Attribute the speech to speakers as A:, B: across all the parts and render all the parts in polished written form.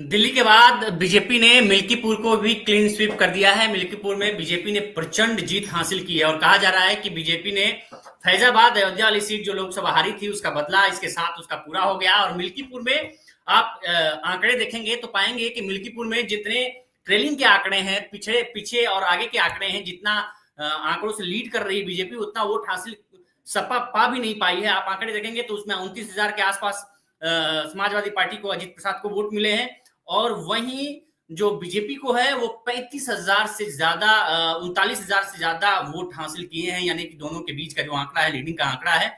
A: दिल्ली के बाद बीजेपी ने मिल्कीपुर को भी क्लीन स्वीप कर दिया है। मिल्कीपुर में बीजेपी ने प्रचंड जीत हासिल की है और कहा जा रहा है कि बीजेपी ने फैजाबाद अयोध्या वाली सीट जो लोकसभा हारी थी उसका बदला इसके साथ उसका पूरा हो गया। और मिल्कीपुर में आप आंकड़े देखेंगे तो पाएंगे कि मिल्कीपुर में जितने ट्रेलिंग के आंकड़े हैं, पीछे पीछे और आगे के आंकड़े हैं, जितना आंकड़ों से लीड कर रही है बीजेपी उतना वोट हासिल सपा पा भी नहीं पाई है। आप आंकड़े देखेंगे तो उसमें 29,000 के आसपास समाजवादी पार्टी को, अजीत प्रसाद को वोट मिले हैं और वहीं जो बीजेपी को है वो 35,000 से ज्यादा 39,000 से ज्यादा वोट हासिल किए हैं। यानी कि दोनों के बीच का जो आंकड़ा है, लीडिंग का आंकड़ा है,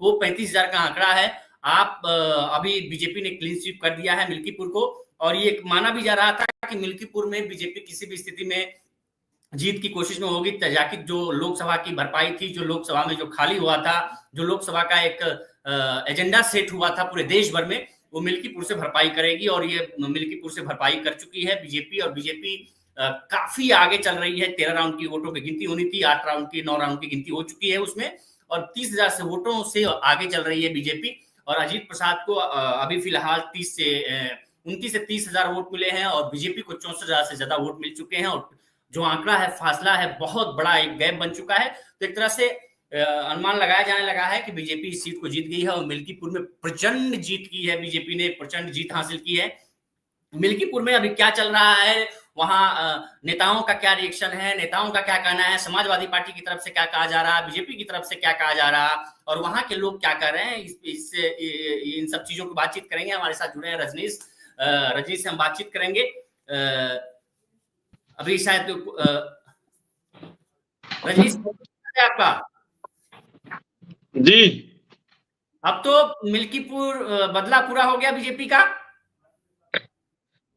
A: वो 35,000 का आंकड़ा है। आप अभी बीजेपी ने क्लीन स्वीप कर दिया है मिल्कीपुर को। और ये माना भी जा रहा था कि मिल्कीपुर में बीजेपी किसी भी स्थिति में जीत की कोशिश में होगी, ताकि जो लोकसभा की भरपाई थी, जो लोकसभा में जो खाली हुआ था, जो लोकसभा का एक एजेंडा सेट हुआ था पूरे देश भर में, वो मिल्कीपुर से भरपाई करेगी। और ये मिल्कीपुर से भरपाई कर चुकी है बीजेपी। और बीजेपी काफी आगे चल रही है। 13 राउंड की वोटों की गिनती होनी थी, 8 राउंड की, 9 राउंड की गिनती हो चुकी है उसमें, और 30,000 से वोटों से आगे चल रही है बीजेपी। और अजीत प्रसाद को अभी फिलहाल 29 से 30,000 वोट मिले हैं और बीजेपी को 64,000 से ज्यादा वोट मिल चुके हैं। और जो आंकड़ा है, फासला है, बहुत बड़ा एक गैप बन चुका है। तो एक तरह से अनुमान लगाया जाने लगा है कि बीजेपी इस सीट को जीत गई है और मिल्कीपुर में प्रचंड जीत की है, बीजेपी ने प्रचंड जीत हासिल की है। मिल्कीपुर में अभी क्या चल रहा है, वहां नेताओं का क्या रिएक्शन है, नेताओं का क्या कहना है, समाजवादी पार्टी की तरफ से क्या कहा जा रहा है, बीजेपी की तरफ से क्या कहा जा रहा है, और वहां के लोग क्या कर रहे हैं, इससे इन सब चीजों की बातचीत करेंगे। हमारे साथ जुड़े हैं रजनीश। रजनीश से हम बातचीत करेंगे। अभी शायद रजनीश आपका
B: जी।
A: अब तो मिल्कीपुर बदला पूरा हो गया बीजेपी का।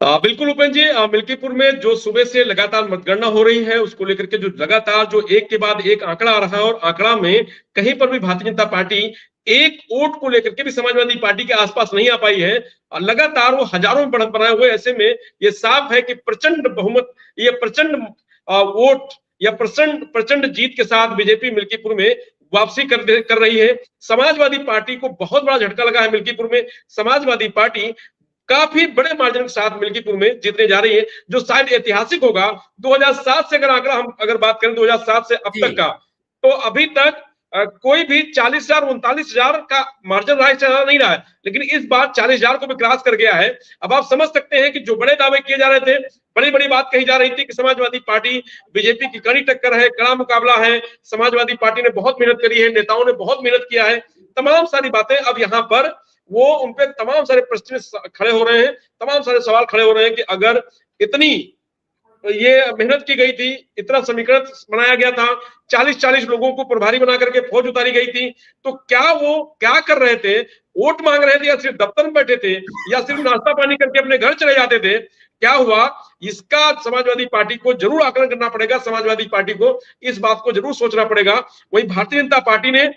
B: बिल्कुल उपेंद्र जी, मिल्कीपुर में जो सुबह से लगातार मतगणना हो रही है उसको लेकर के जो लगातार जो एक के बाद एक आंकड़ा आ रहा है, और आंकड़ा में कहीं पर भी भारतीय जनता पार्टी एक वोट को लेकर के भी समाजवादी पार्टी के आसपास नहीं आ पाई है। लगातार वो हजारों में बढ़त बनाए हुए, ऐसे में ये साफ है कि प्रचंड बहुमत, ये प्रचंड वोट या प्रचंड प्रचंड जीत के साथ बीजेपी मिल्कीपुर में वापसी कर रही है। समाजवादी पार्टी को बहुत बड़ा झटका लगा है मिल्कीपुर में। समाजवादी पार्टी काफी बड़े मार्जिन के साथ मिल्कीपुर में जीतने जा रही है, जो शायद ऐतिहासिक होगा। 2007 से अगर आंकड़ा हम अगर बात करें 2007 से अब तक का, तो अभी तक कोई भी 40,000 39,000 का मार्जिन रहा है, नहीं रहा है, लेकिन इस बार 40,000 को भी क्रॉस कर गया है। अब आप समझ सकते हैं कि जो बड़े दावे किए जा रहे थे, बड़ी बड़ी बात कही जा रही थी कि समाजवादी पार्टी बीजेपी की कड़ी टक्कर है, कड़ा मुकाबला है, समाजवादी पार्टी ने बहुत मेहनत करी है, नेताओं ने बहुत मेहनत किया है, तमाम सारी बातें अब यहाँ पर वो उनपे तमाम सारे प्रश्न खड़े हो रहे हैं, तमाम सारे सवाल खड़े हो रहे हैं कि अगर इतनी ये मेहनत की गई थी, इतना समीकरण बनाया गया था, 40-40 लोगों को प्रभारी बना करके फौज उतारी गई थी, तो क्या वो क्या कर रहे थे? वोट मांग रहे थे या सिर्फ दफ्तर में बैठे थे या सिर्फ नाश्ता पानी करके अपने घर चले जाते थे? क्या हुआ, इसका समाजवादी पार्टी को जरूर आकलन करना पड़ेगा। समाजवादी पार्टी को इस बात को जरूर सोचना पड़ेगा। वही भारतीय जनता पार्टी ने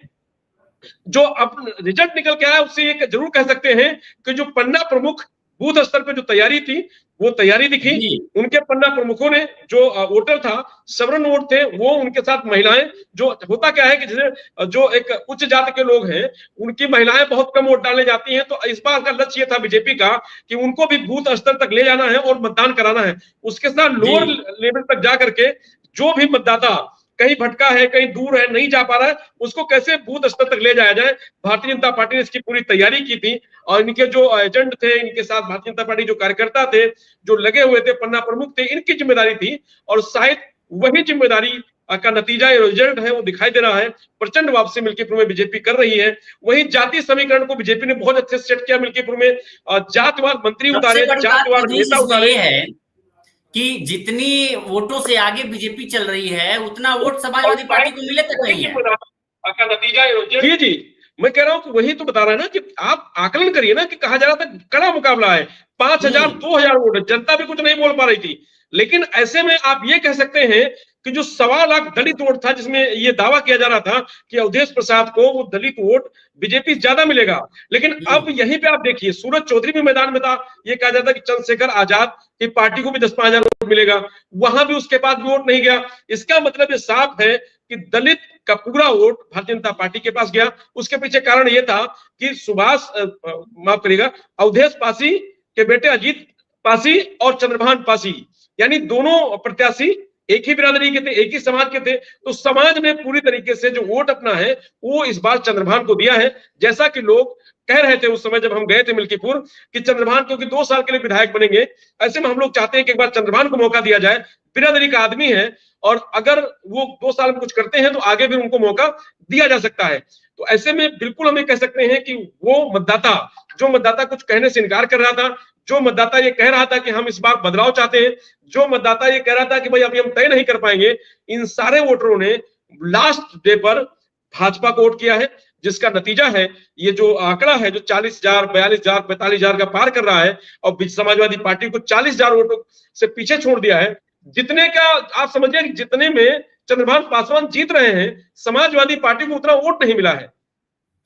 B: जो अब रिजल्ट निकल के आया उससे ये जरूर कह सकते हैं कि जो पन्ना प्रमुख बूथ स्तर पे जो तैयारी थी वो तैयारी दिखी। उनके पन्ना प्रमुखों ने जो वोटर था, सवर्ण वोट थे, वो उनके साथ महिलाएं, जो होता क्या है कि जैसे जो एक उच्च जाति के लोग हैं उनकी महिलाएं बहुत कम वोट डालने जाती हैं, तो इस बार का लक्ष्य ये था बीजेपी का कि उनको भी बूथ स्तर तक ले जाना है और मतदान कराना है। उसके साथ लोअर लेवल तक जाकर के जो भी मतदाता कहीं भटका है, कहीं दूर है, नहीं जा पा रहा है, उसको कैसे बूथ स्तर तक ले जाया जाए, भारतीय जनता पार्टी ने इसकी पूरी तैयारी की थी। और इनके जो एजेंट थे, इनके साथ भारतीय जनता पार्टी जो कार्यकर्ता थे, जो लगे हुए थे, पन्ना प्रमुख थे, इनकी जिम्मेदारी थी। और शायद वही जिम्मेदारी का नतीजा, ये रिजल्ट है, वो दिखाई दे रहा है। प्रचंड वापसी मिल्कीपुर में बीजेपी कर रही है। वहीं जातीय समीकरण को बीजेपी ने बहुत अच्छे से सेट किया मिल्कीपुर में। जातिवार मंत्री उतारे, जातिवार नेता उतारे
A: कि जितनी वोटों से आगे बीजेपी चल रही है उतना वोट समाजवादी पार्टी को मिले तक नहीं है
B: का नतीजा। जी जी, मैं कह रहा हूं कि वही तो बता रहा है ना कि आप आकलन करिए ना कि कहा जा रहा था कड़ा मुकाबला है, 5,000 2,000 वोट, जनता भी कुछ नहीं बोल पा रही थी। लेकिन ऐसे में आप ये कह सकते हैं कि जो 1.25 लाख दलित वोट था, जिसमें ये दावा किया जा रहा था कि अवधेश प्रसाद को वो दलित वोट बीजेपी ज्यादा मिलेगा, लेकिन अब यहीं पे आप देखिए सूरज चौधरी भी मैदान में था। ये कहा जाता कि चंद्रशेखर आजाद की पार्टी को भी 10-5 हजार वोट मिलेगा, वहां भी उसके पास भी वोट नहीं गया। इसका मतलब ये साफ है कि दलित का पूरा वोट भारतीय जनता पार्टी के पास गया। उसके पीछे कारण यह था कि सुभाष माफ करिएगा, अवधेश पासी के बेटे अजीत पासी और चंद्रभान पासी, यानी दोनों प्रत्याशी एक ही बिरादरी के थे, एक ही समाज के थे। तो समाज ने पूरी तरीके से जो वोट अपना है वो इस बार चंद्रभान को दिया है। जैसा कि लोग कह रहे थे उस समय जब हम गए थे मिल्कीपुर कि चंद्रभान क्योंकि 2 साल के लिए विधायक बनेंगे, ऐसे में हम लोग चाहते हैं कि एक बार चंद्रभान को मौका दिया जाए। बिरादरी का आदमी है और अगर वो 2 साल में कुछ करते हैं तो आगे भी उनको मौका दिया जा सकता है। तो ऐसे में बिल्कुल हम ये कह सकते हैं कि वो मतदाता, जो मतदाता कुछ कहने से इनकार कर रहा था, जो मतदाता ये कह रहा था कि हम इस बार बदलाव चाहते हैं, जो मतदाता ये कह रहा था कि भाई अभी हम तय नहीं कर पाएंगे, इन सारे वोटरों ने लास्ट डे पर भाजपा को वोट किया है, जिसका नतीजा है ये जो आंकड़ा है जो 40,000, 42,000, 45,000 का पार कर रहा है और समाजवादी पार्टी को 40,000 वोटों से पीछे छोड़ दिया है। जितने का आप समझिए कि जितने में चंद्रभान पासवान जीत रहे हैं, समाजवादी पार्टी को उतना वोट नहीं मिला है।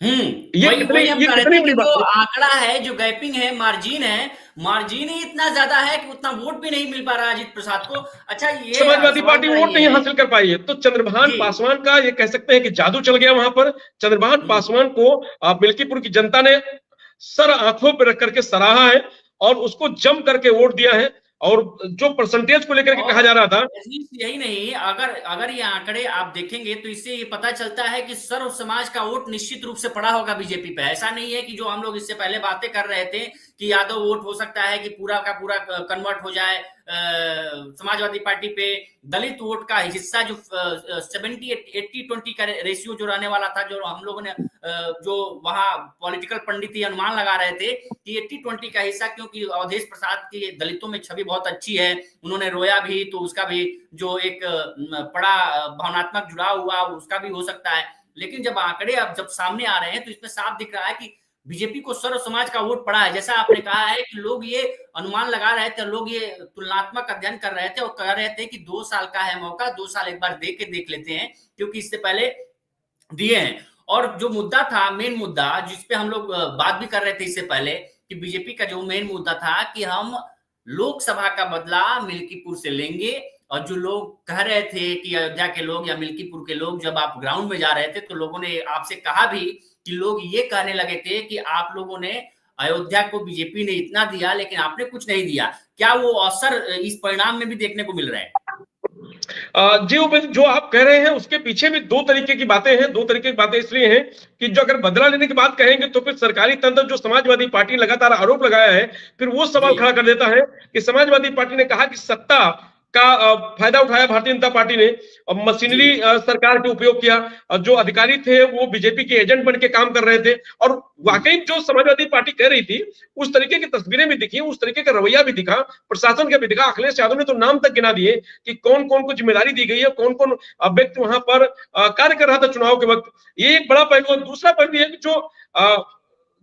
A: वही हम कह रहे थे कि जो
B: है।
A: आंकड़ा है, जो गैपिंग है, मार्जिन ही इतना ज्यादा है कि उतना वोट भी नहीं मिल पा रहा अजीत प्रसाद को। अच्छा, ये
B: समाजवादी पार्टी वोट नहीं हासिल कर पाई है। तो चंद्रभान पासवान का ये कह सकते हैं कि जादू चल गया वहां पर। चंद्रभान पासवान को मिल्कीपुर की जनता ने सर आंखों पर रख करके सराहा है और उसको जम करके वोट दिया है। और जो परसेंटेज को लेकर के कहा जा रहा था,
A: यही नहीं, अगर ये आंकड़े आप देखेंगे तो इससे ये पता चलता है कि सर्व समाज का वोट निश्चित रूप से पड़ा होगा बीजेपी पे। ऐसा नहीं है कि जो हम लोग इससे पहले बातें कर रहे थे कि यादव वोट हो सकता है कि पूरा का पूरा कन्वर्ट हो जाए समाजवादी पार्टी पे। दलित वोट का हिस्सा जो 70-80-20 का रेशियो जो रहने वाला था, जो हम लोगों ने जो वहां पॉलिटिकल पंडित ही अनुमान लगा रहे थे कि 80-20 का हिस्सा, क्योंकि अवधेश प्रसाद की दलितों में छवि बहुत अच्छी है, उन्होंने रोया भी, तो उसका भी जो एक बड़ा भावनात्मक जुड़ाव हुआ उसका भी हो सकता है। लेकिन जब आंकड़े अब जब सामने आ रहे हैं तो इसमें साफ दिख रहा है कि बीजेपी को सर्व समाज का वोट पड़ा है। जैसा आपने कहा है कि लोग ये अनुमान लगा रहे थे, लोग ये तुलनात्मक अध्ययन कर रहे थे और कह रहे थे कि 2 साल का है मौका, 2 साल एक बार देख लेते हैं, क्योंकि इससे पहले दिए हैं। और जो मुद्दा था, मेन मुद्दा जिसपे हम लोग बात भी कर रहे थे इससे पहले, कि बीजेपी का जो मेन मुद्दा था कि हम लोकसभा का बदला मिल्कीपुर से लेंगे। और जो लोग कह रहे थे कि अयोध्या के लोग या मिल्कीपुर के लोग, जब आप ग्राउंड में जा रहे थे तो लोगों ने आपसे कहा भी कि लोग ये कहने लगे थे कि आप लोगों ने अयोध्या को बीजेपी ने इतना दिया लेकिन आपने कुछ नहीं दिया। क्या वो असर इस परिणाम में भी देखने को मिल रहा है?
B: जी जो आप कह रहे हैं उसके पीछे भी 2 तरीके की बातें हैं। 2 तरीके की बातें इसलिए हैं कि जो अगर बदला लेने की बात कहेंगे तो फिर सरकारी तंत्र, जो समाजवादी पार्टी लगातार आरोप लगाया है, फिर वो सवाल खड़ा कर देता है कि समाजवादी पार्टी ने कहा कि सत्ता का फायदा उठाया भारतीय जनता पार्टी ने और मशीनरी सरकार के उपयोग किया। जो अधिकारी थे वो बीजेपी के एजेंट बन के काम कर रहे थे। और वाकई जो समाजवादी पार्टी कह रही थी उस तरीके की तस्वीरें भी दिखी, उस तरीके का रवैया भी दिखा, प्रशासन का भी दिखा। अखिलेश यादव ने तो नाम तक गिना दिए कि कौन कौन को जिम्मेदारी दी गई है, कौन कौन व्यक्ति वहां पर कार्य कर रहा था चुनाव के वक्त। ये एक बड़ा पहलू है। दूसरा पहलू है कि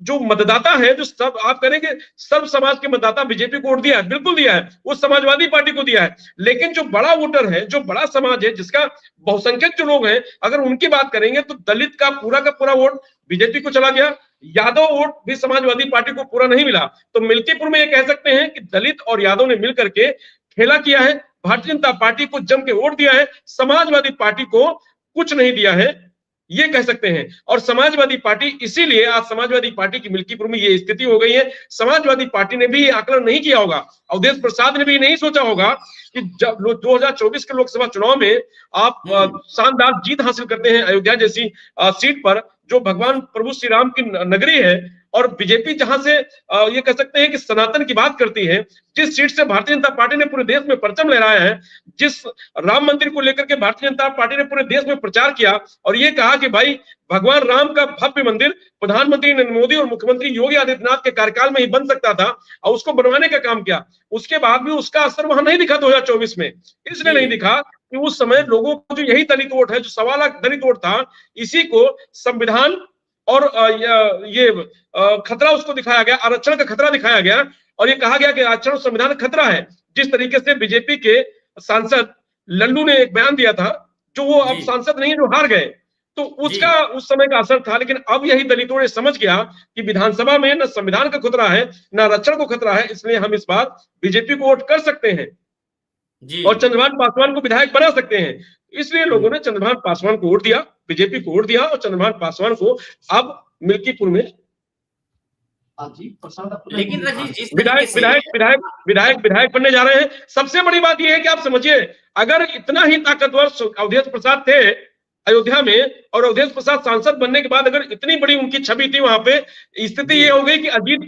B: जो मतदाता है, जो सब आप करेंगे सर्व समाज के मतदाता बीजेपी को वोट दिया है, बिल्कुल दिया है, वो समाजवादी पार्टी को दिया है। लेकिन जो बड़ा वोटर है, जो बड़ा समाज है, जिसका बहुसंख्यक जो लोग हैं, अगर उनकी बात करेंगे तो दलित का पूरा वोट बीजेपी को चला गया। यादव वोट भी समाजवादी पार्टी को पूरा नहीं मिला। तो मिल्कीपुर में ये कह सकते हैं कि दलित और यादव ने मिलकर के खेला किया है, भारतीय जनता पार्टी को जम के वोट दिया है, समाजवादी पार्टी को कुछ नहीं दिया है, ये कह सकते हैं। और समाजवादी पार्टी, इसीलिए आज समाजवादी पार्टी की मिल्कीपुर में ये स्थिति हो गई है। समाजवादी पार्टी ने भी ये आकलन नहीं किया होगा, अवधेश प्रसाद ने भी नहीं सोचा होगा कि जब 2024 के लोकसभा चुनाव में आप शानदार जीत हासिल करते हैं अयोध्या जैसी सीट पर, जो भगवान प्रभु श्री राम की नगरी है, और बीजेपी जहां से ये कह सकते हैं कि सनातन की बात करती है, जिस सीट से भारतीय जनता पार्टी ने पूरे देश में परचम लहराया है, जिस राम मंदिर को लेकर के भारतीय जनता पार्टी ने पूरे देश में प्रचार किया और ये कहा कि भाई भगवान राम का भव्य मंदिर प्रधानमंत्री नरेंद्र मोदी और मुख्यमंत्री योगी आदित्यनाथ के कार्यकाल में ही बन सकता था, और उसको बनवाने का काम किया। उसके बाद भी उसका असर वहां नहीं दिखा 2024 में। इसलिए नहीं दिखा कि उस समय लोगों को जो यही दलित वोट है, जो 1.25 लाख दलित वोट था, इसी को संविधान और ये खतरा उसको दिखाया गया, आरक्षण का खतरा दिखाया गया, और ये कहा गया कि आरक्षण और संविधान खतरा है। जिस तरीके से बीजेपी के सांसद लल्लू ने एक बयान दिया था, जो वो अब सांसद नहीं, जो हार गए, तो उसका उस समय का असर था। लेकिन अब यही दलितों ने समझ गया कि विधानसभा में न संविधान का खतरा है, न आरक्षण को खतरा है, इसलिए हम इस बार बीजेपी को वोट कर सकते हैं और चंद्रभान पासवान को विधायक बना सकते हैं। इसलिए लोगों ने चंद्रभान पासवान को वोट दिया, बीजेपी को वोट दिया, और चंद्रभान पासवान को अब मिल्कीपुर में
A: लेकिन रजनीश जिस तरीके
B: विधायक
A: से
B: विधायक विधायक विधायक विधायक बनने जा रहे हैं। सबसे बड़ी बात यह है कि आप समझिए, अगर इतना ही ताकतवर अवधेश प्रसाद थे अयोध्या में, और अवधेश प्रसाद सांसद बनने के बाद अगर इतनी बड़ी उनकी छवि थी वहां पे, स्थिति ये हो गई कि अजीत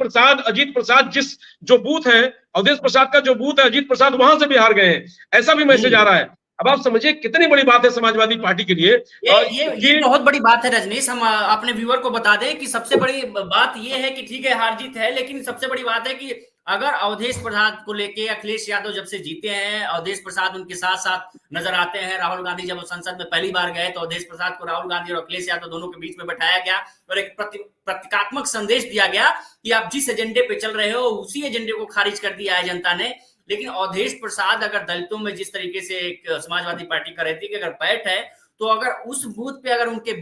B: प्रसाद जिस जो बूथ है, अवधेश प्रसाद का जो बूथ है, अजीत प्रसाद वहां से भी हार गए हैं, ऐसा भी मैसेज आ रहा है। अब आप समझिए कितनी बड़ी बात है समाजवादी पार्टी के लिए।
A: ये बहुत बड़ी बात है रजनीश। हम अपने व्यूअर को बता दें कि सबसे बड़ी बात ये है कि ठीक है हार जीत है, लेकिन सबसे बड़ी बात है कि अगर अवधेश प्रसाद को लेके अखिलेश यादव जब से जीते हैं, अवधेश प्रसाद उनके साथ साथ नजर आते हैं। राहुल गांधी जब संसद में पहली बार गए तो अवधेश प्रसाद को राहुल गांधी और अखिलेश यादव दोनों के बीच में बैठाया गया और एक प्रतीकात्मक संदेश दिया गया कि आप जिस एजेंडे पे चल रहे हो उसी एजेंडे को खारिज कर दिया है जनता ने। लेकिन अवधेश प्रसाद अगर दलितों में जिस तरीके से एक समाजवादी पार्टी का रहती है कि अगर पैठ है, तो अगर उस बूथ पे अगर उनके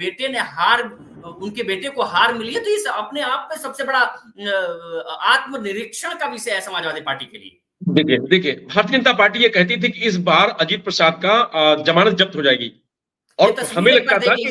A: बेटे को हार मिली है, तो इस अपने आप में सबसे बड़ा आत्मनिरीक्षण का विषय है समाजवादी पार्टी के लिए।
B: देखिए भारतीय जनता पार्टी ये कहती थी कि इस बार अजीत प्रसाद का जमानत जब्त हो जाएगी, और हमें लगता था कि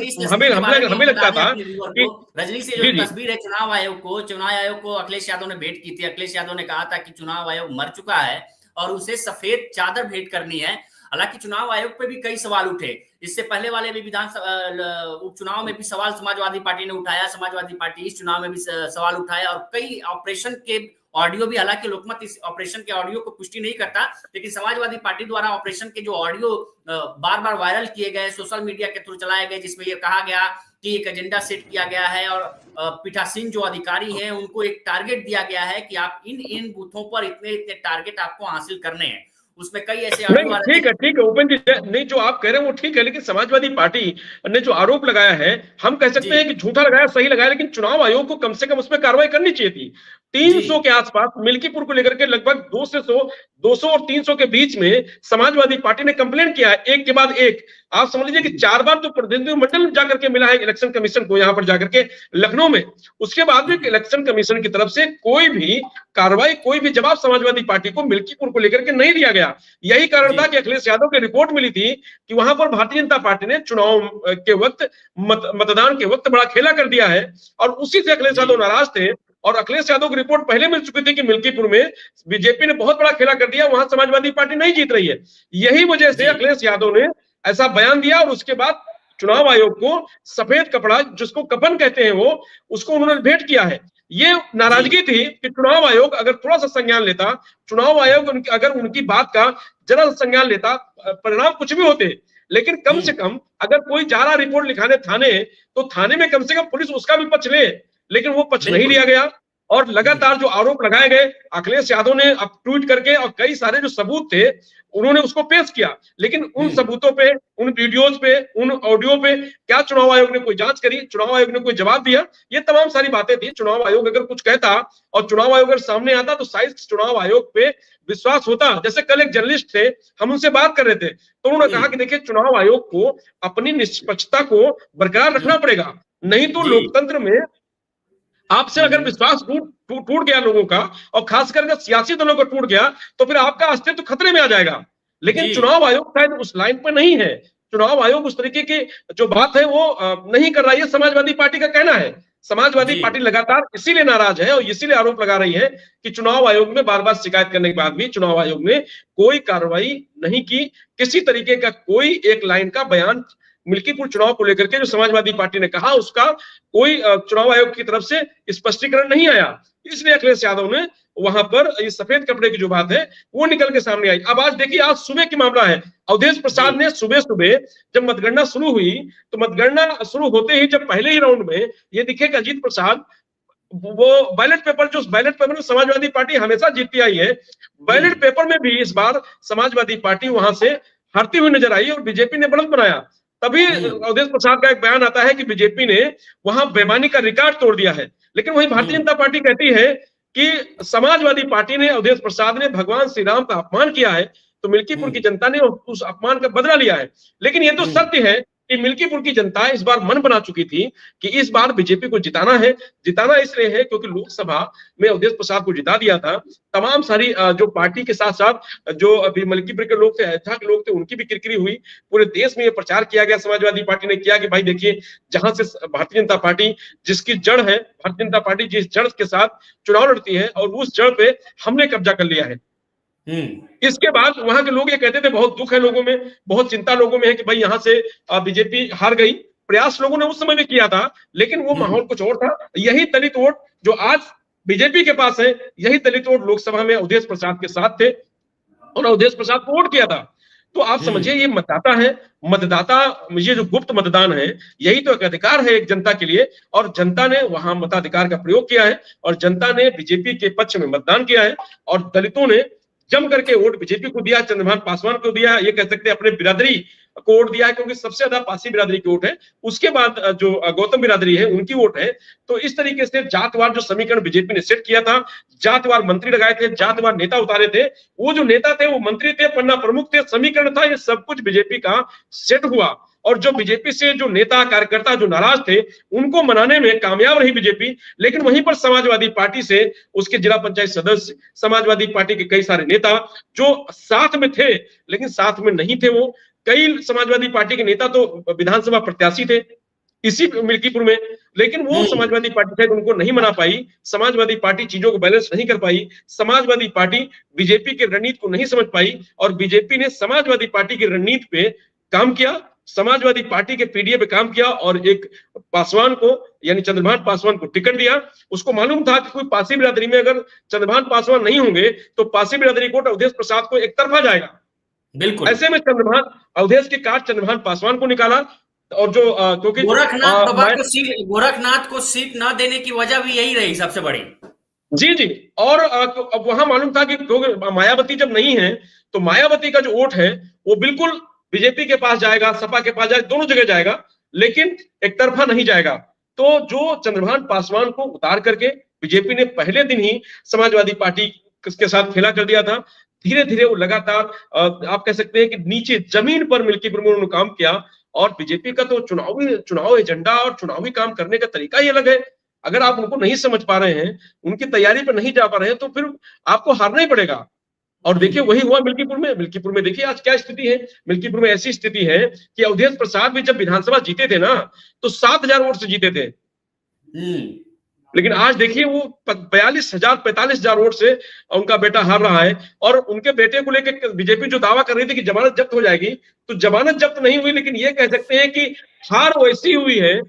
B: हमें लगता था कि
A: रजनी से जो तस्वीर है चुनाव आयोग को अखिलेश यादव ने भेंट की थी। अखिलेश यादव ने कहा था कि चुनाव आयोग मर चुका है और उसे सफेद चादर भेंट करनी है। हालांकि चुनाव आयोग पे भी कई सवाल उठे, इससे पहले वाले भी विधानसभा उपचुनाव में भी सवाल समाजवादी पार्टी ने उठाया, समाजवादी पार्टी इस चुनाव में भी सवाल उठाया, और कई ऑपरेशन के ऑडियो भी, हालांकि लोकमत इस ऑपरेशन के ऑडियो को पुष्टि नहीं करता, लेकिन समाजवादी पार्टी द्वारा ऑपरेशन के जो ऑडियो बार बार वायरल किए गए, सोशल मीडिया के थ्रू चलाए गए, जिसमें यह कहा गया कि एक एजेंडा सेट किया गया है और पीठासीन जो अधिकारी हैं उनको एक टारगेट दिया गया है कि आप इन बूथों पर इतने टारगेट आपको हासिल करने हैं। उसमें कई ऐसे
B: ठीक है ओपन जी, नहीं जो आप कह रहे हैं वो ठीक है, लेकिन समाजवादी पार्टी ने जो आरोप लगाया है, हम कह सकते हैं कि झूठा लगाया, सही लगाया, लेकिन चुनाव आयोग को कम से कम उसमें कार्रवाई करनी चाहिए थी। 300 के आसपास मिल्कीपुर को लेकर के लगभग 200 और 300 के बीच में समाजवादी पार्टी ने कंप्लेंट किया है, एक के बाद एक। आप समझ लीजिए कि 4 बार तो प्रतिनिधिमंडल जाकर के मिला है इलेक्शन कमीशन को, यहां पर जाकर के लखनऊ में। उसके बाद भी इलेक्शन कमीशन की तरफ से कोई भी कार्रवाई, कोई भी जवाब समाजवादी पार्टी को मिल्कीपुर को लेकर के नहीं दिया गया। यही कारण था कि अखिलेश यादव की रिपोर्ट मिली थी कि वहां पर भारतीय जनता पार्टी ने चुनाव के वक्त, मतदान के वक्त बड़ा खेला कर दिया है, और उसी से अखिलेश यादव नाराज थे। और अखिलेश यादव की रिपोर्ट पहले मिल चुकी थी कि मिल्कीपुर में बीजेपी ने बहुत बड़ा खेला कर दिया, वहां समाजवादी पार्टी नहीं जीत रही है। यही वजह से अखिलेश यादव ने ऐसा बयान दिया, और उसके बाद चुनाव आयोग को सफेद कपड़ा, जिसको कफन कहते हैं वो, उसको उन्होंने भेंट किया है। ये नाराजगी थी कि चुनाव आयोग अगर थोड़ा सा संज्ञान लेता, चुनाव आयोग अगर उनकी बात का जरा सा संज्ञान लेता, परिणाम कुछ भी होते। लेकिन कम से कम अगर कोई जा रहा रिपोर्ट लिखाने थाने, तो थाने में कम से कम पुलिस उसका भी पक्ष ले, लेकिन वो पक्ष नहीं लिया गया। और लगातार जो आरोप लगाए गए, अखिलेश यादव ने अब ट्वीट करके और कई सारे जो सबूत थे उन्होंने उसको पेश किया, लेकिन उन सबूतों पे, उन वीडियोज पे, उन ऑडियो पे क्या चुनाव आयोग ने कोई जांच करी? चुनाव आयोग ने कोई जवाब दिया? ये तमाम सारी बातें थी। चुनाव आयोग अगर कुछ कहता और चुनाव आयोग अगर सामने आता तो शायद चुनाव आयोग पे विश्वास होता। जैसे कल एक जर्नलिस्ट थे, हम उनसे बात कर रहे थे, तो उन्होंने कहा कि देखिए चुनाव आयोग को अपनी निष्पक्षता को बरकरार रखना पड़ेगा, नहीं तो लोकतंत्र में आपसे अगर विश्वास टूट गया लोगों का, और खास करके सियासी दलों का टूट गया, तो फिर आपका अस्तित्व खतरे में आ जाएगा। लेकिन चुनाव आयोग शायद उस लाइन पर नहीं है। चुनाव आयोग उस तरीके की जो बात है वो नहीं कर रहा है, समाजवादी पार्टी का कहना है। समाजवादी पार्टी लगातार इसीलिए नाराज है और इसीलिए आरोप लगा रही है कि चुनाव आयोग में बार बार शिकायत करने के बाद भी चुनाव आयोग ने कोई कार्रवाई नहीं की, किसी तरीके का कोई एक लाइन का बयान मिल्कीपुर चुनाव को लेकर के जो समाजवादी पार्टी ने कहा उसका कोई चुनाव आयोग की तरफ से स्पष्टीकरण नहीं आया। इसलिए अखिलेश यादव ने वहां पर इस सफेद कपड़े की जो बात है वो निकल के सामने आई। अब आज देखिए, आज सुबह की मामला है। अवधेश प्रसाद ने सुबह सुबह जब मतगणना शुरू हुई, तो मतगणना शुरू होते ही जब पहले ही राउंड में ये दिखे कि अजीत प्रसाद वो बैलेट पेपर में समाजवादी पार्टी हमेशा जीतती आई है, बैलेट पेपर में भी इस बार समाजवादी पार्टी वहां से हारती हुई नजर आई और बीजेपी ने बढ़त बनाया। तभी अवधेश प्रसाद का एक बयान आता है कि बीजेपी ने वहां बेईमानी का रिकॉर्ड तोड़ दिया है। लेकिन वहीं भारतीय जनता पार्टी कहती है कि समाजवादी पार्टी ने, अवधेश प्रसाद ने भगवान श्री राम का अपमान किया है, तो मिल्कीपुर की जनता ने उस अपमान का बदला लिया है। लेकिन ये तो सत्य है कि मिल्कीपुर की जनता इस बार मन बना चुकी थी कि इस बार बीजेपी को जिताना है। जिताना इसलिए है क्योंकि लोकसभा में अवधेश प्रसाद को जिता दिया था। तमाम सारी जो पार्टी के साथ साथ जो अभी मल्कीपुर के लोग थे, अयोध्या के लोग थे, उनकी भी किरकिरी हुई। पूरे देश में ये प्रचार किया गया, समाजवादी पार्टी ने किया कि भाई देखिए, जहां से भारतीय जनता पार्टी जिसकी जड़ है, भारतीय जनता पार्टी जिस जड़ के साथ चुनाव लड़ती है और उस जड़ पे हमने कब्जा कर लिया है। इसके बाद वहां के लोग ये कहते थे, बहुत दुख है लोगों में, बहुत चिंता लोगों में है कि भाई यहां से बीजेपी हार गई। प्रयास लोगों ने उस समय में किया था, लेकिन वो माहौल कुछ और था। यही दलित वोट जो आज बीजेपी के पास है, यही दलित वोट लोकसभा में अवधेश प्रसाद के साथ थे और अवधेश प्रसाद को वोट किया था। तो आप समझिए, ये मतदाता है, मतदाता, ये जो गुप्त मतदान है, यही तो एक अधिकार है एक जनता के लिए, और जनता ने वहां मताधिकार का प्रयोग किया है और जनता ने बीजेपी के पक्ष में मतदान किया है। और दलितों ने जम करके वोट बीजेपी को दिया, चंद्रभान पासवान को दिया, ये कह सकते हैं अपने बिरादरी को वोट दिया है, क्योंकि सबसे ज्यादा पासी बिरादरी की वोट है। उसके बाद जो गौतम बिरादरी है उनकी वोट है। तो इस तरीके से जातवार जो समीकरण बीजेपी ने सेट किया था, जातवार मंत्री लगाए थे, जातवार नेता उतारे थे, वो जो नेता थे वो मंत्री थे, पन्ना प्रमुख थे, समीकरण था, ये सब कुछ बीजेपी का सेट हुआ। और जो बीजेपी से जो नेता कार्यकर्ता जो नाराज थे, उनको मनाने में कामयाब रही बीजेपी। लेकिन वहीं पर समाजवादी पार्टी से उसके जिला पंचायत सदस्य, समाजवादी पार्टी के कई सारे नेता जो साथ में थे लेकिन साथ में नहीं थे, वो कई समाजवादी पार्टी के नेता तो विधानसभा प्रत्याशी थे इसी मिल्कीपुर में, लेकिन वो समाजवादी पार्टी शायद उनको नहीं मना पाई। समाजवादी पार्टी चीजों को बैलेंस नहीं कर पाई। समाजवादी पार्टी बीजेपी के रणनीति को नहीं समझ पाई और बीजेपी ने समाजवादी पार्टी की रणनीति पे काम किया, समाजवादी पार्टी के पीडीए पे काम किया और एक पासवान को, यानी चंद्रभान पासवान को टिकट दिया। उसको मालूम था कि कोई पासी बिरादरी में अगर चंद्रभान पासवान नहीं होंगे तो पासी बिरादरी को अवधेश प्रसाद को एक तरफा जाएगा।
A: बिल्कुल।
B: ऐसे में चंद्रभान, अवधेश के काट चंद्रभान पासवान को निकाला। और जो क्योंकि
A: गोरखनाथ को सीट न देने की वजह भी यही रही सबसे बड़ी।
B: जी जी। और अब वहां मालूम था कि मायावती जब नहीं है तो मायावती का जो वोट है वो बिल्कुल बीजेपी के पास जाएगा, सपा के पास जाएगा, दोनों जगह जाएगा, लेकिन एक तरफा नहीं जाएगा। तो जो चंद्रभान पासवान को उतार करके बीजेपी ने पहले दिन ही समाजवादी पार्टी के साथ खेला कर दिया था। धीरे धीरे वो लगातार आप कह सकते हैं कि नीचे जमीन पर मिल्कीपुर में उन्होंने काम किया। और बीजेपी का तो चुनाव एजेंडा और चुनावी काम करने का तरीका ही अलग है। अगर आप उनको नहीं समझ पा रहे हैं, उनकी तैयारी पर नहीं जा पा रहे हैं, तो फिर आपको हारना ही पड़ेगा। और देखिए वही हुआ मिल्कीपुर में। मिल्कीपुर में देखिए आज क्या स्थिति है। मिल्कीपुर में ऐसी स्थिति है कि अवधेश प्रसाद भी जब विधानसभा जीते थे ना तो 7,000 वोट से जीते थे, लेकिन आज देखिए वो 45,000 वोट से उनका बेटा हार रहा है। और उनके बेटे को लेकर बीजेपी जो दावा कर रही थी कि जमानत जब्त हो जाएगी, तो जमानत जब्त नहीं हुई, लेकिन ये कह सकते हैं कि हार वैसी हुई है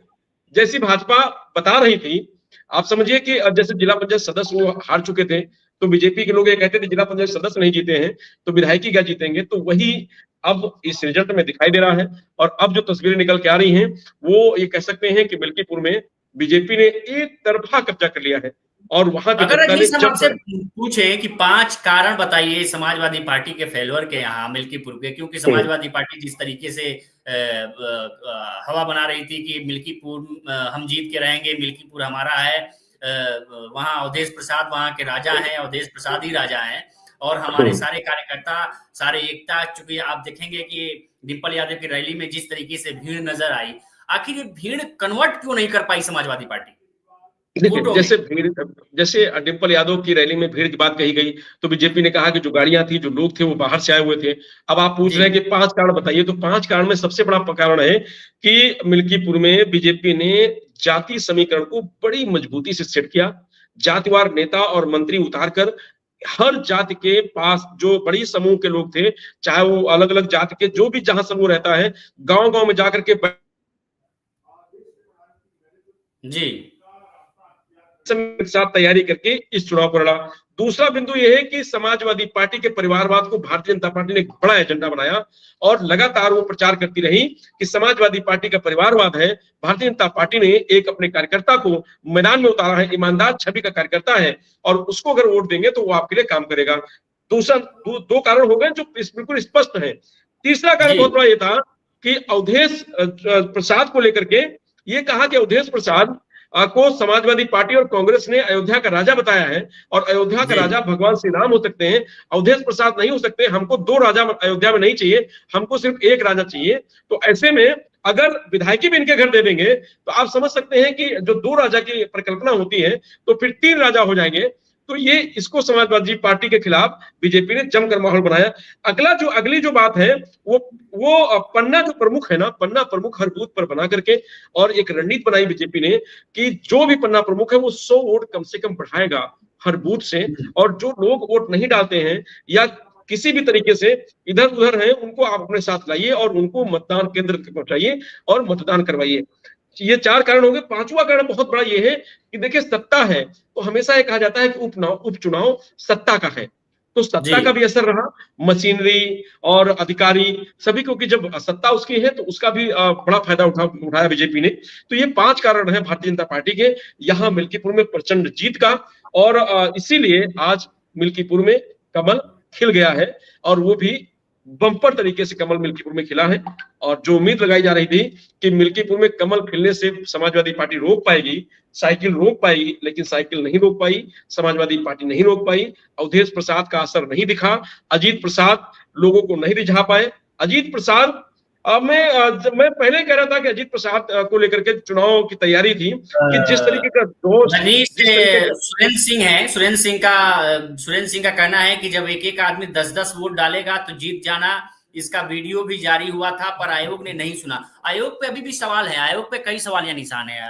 B: जैसी भाजपा बता रही थी। आप समझिए कि जैसे जिला पंचायत सदस्य वो हार चुके थे, तो बीजेपी के लोग ये कहते थे जिला पंचायत सदस्य नहीं जीते हैं तो विधायकी क्या जीतेंगे। तो वही अब इस रिजल्ट में दिखाई दे रहा है। और अब जो तस्वीरें निकल के आ रही हैं वो ये कह सकते हैं कि मिल्कीपुर में बीजेपी ने एक तरफा कब्जा कर लिया है। और वहां
A: अगर आपसे पूछे कि 5 कारण बताइए समाजवादी पार्टी के फेल्योर के यहाँ मिल्कीपुर के, क्योंकि समाजवादी पार्टी जिस तरीके से हवा बना रही थी कि मिल्कीपुर हम जीत के रहेंगे, मिल्कीपुर हमारा है, वहां अवधेश प्रसाद वहां के राजा हैं, अवधेश प्रसाद ही राजा हैं, और हमारे सारे कार्यकर्ता, सारे एकता, चूंकि आप देखेंगे कि डिम्पल यादव की रैली में जिस तरीके से भीड़ नजर आई, आखिर ये भीड़ कन्वर्ट क्यों नहीं कर पाई समाजवादी पार्टी?
B: देखिए जैसे डिम्पल यादव की रैली में भीड़ की बात कही गई तो बीजेपी ने कहा कि जो गाड़ियां थी, जो लोग थे वो बाहर से आए हुए थे। अब आप पूछ रहे हैं कि 5 कारण बताइए, तो 5 कारण में सबसे बड़ा कारण है कि मिल्कीपुर में बीजेपी ने जाति समीकरण को बड़ी मजबूती से सेट किया। जातिवार नेता और मंत्री उतार कर हर जाति के पास जो बड़ी समूह के लोग थे, चाहे वो अलग अलग जाति के जो भी जहां समूह रहता है, गांव गांव में जाकर के
A: जी
B: साथ तैयारी करके इस चुनाव को लड़ा। दूसरा बिंदु यह है कि समाजवादी पार्टी के परिवारवाद को भारतीय जनता पार्टी ने एक बड़ा एजेंडा बनाया और लगातार वो प्रचार करती रही कि समाजवादी पार्टी का परिवारवाद है। भारतीय जनता पार्टी ने एक अपने कार्यकर्ता को मैदान में उतारा है, ईमानदार छवि का कार्यकर्ता है, और उसको अगर वोट देंगे तो वो आपके लिए काम करेगा। दूसरा दो कारण हो गए जो बिल्कुल स्पष्ट है। तीसरा कारण बहुत बड़ा ये था कि अवधेश प्रसाद को लेकर के ये कहा कि अवधेश प्रसाद को समाजवादी पार्टी और कांग्रेस ने अयोध्या का राजा बताया है, और अयोध्या का राजा भगवान श्री राम हो सकते हैं, अवधेश प्रसाद नहीं हो सकते। हमको 2 राजा अयोध्या में नहीं चाहिए, हमको सिर्फ एक राजा चाहिए। तो ऐसे में अगर विधायकी भी इनके घर दे देंगे तो आप समझ सकते हैं कि जो 2 राजा की परिकल्पना होती है तो फिर 3 राजा हो जाएंगे। तो ये इसको समाजवादी पार्टी के खिलाफ बीजेपी ने जमकर माहौल बनाया। अगली जो बात है वो पन्ना जो प्रमुख है ना, पन्ना प्रमुख हर बूथ पर बना करके और एक रणनीति बनाई बीजेपी ने कि जो भी पन्ना प्रमुख है वो 100 वोट कम से कम बढ़ाएगा हर बूथ से, और जो लोग वोट नहीं डालते हैं या किसी भी तरीके से इधर उधर हैं उनको आप अपने साथ लाइए और उनको मतदान केंद्र तक पहुंचाइए और मतदान करवाइए। ये 4 कारण हो गए। 5वां कारण बहुत बड़ा ये है कि देखिए सत्ता है तो हमेशा ये कहा जाता है कि उपचुनाव सत्ता का है, तो सत्ता का भी असर रहा, मशीनरी और अधिकारी सभी को, कि जब सत्ता उसकी है तो उसका भी बड़ा फायदा उठाया बीजेपी ने। तो ये 5 कारण है भारतीय जनता पार्टी के यहाँ मिल्कीपुर में प्रचंड जीत का, और इसीलिए आज मिल्कीपुर में कमल खिल गया है, और वो भी बम्पर तरीके से कमल मिल्कीपुर में खिला है। और जो उम्मीद लगाई जा रही थी कि मिल्कीपुर में कमल खिलने से समाजवादी पार्टी रोक पाएगी, साइकिल रोक पाएगी, लेकिन साइकिल नहीं रोक पाई, समाजवादी पार्टी नहीं रोक पाई। अवधेश प्रसाद का असर नहीं दिखा, अजीत प्रसाद लोगों को नहीं रिझा पाए। अजीत प्रसाद मैं पहले कह रहा था कि अजीत प्रसाद को लेकर के चुनाव की तैयारी थी कि जिस तरीके का
A: सुरेंद्र सिंह का कहना है कि जब एक आदमी 10-10 वोट डालेगा तो जीत जाना। इसका वीडियो भी जारी हुआ था पर आयोग ने नहीं सुना। आयोग पे अभी भी सवाल है, आयोग पे कई सवाल या निशान है।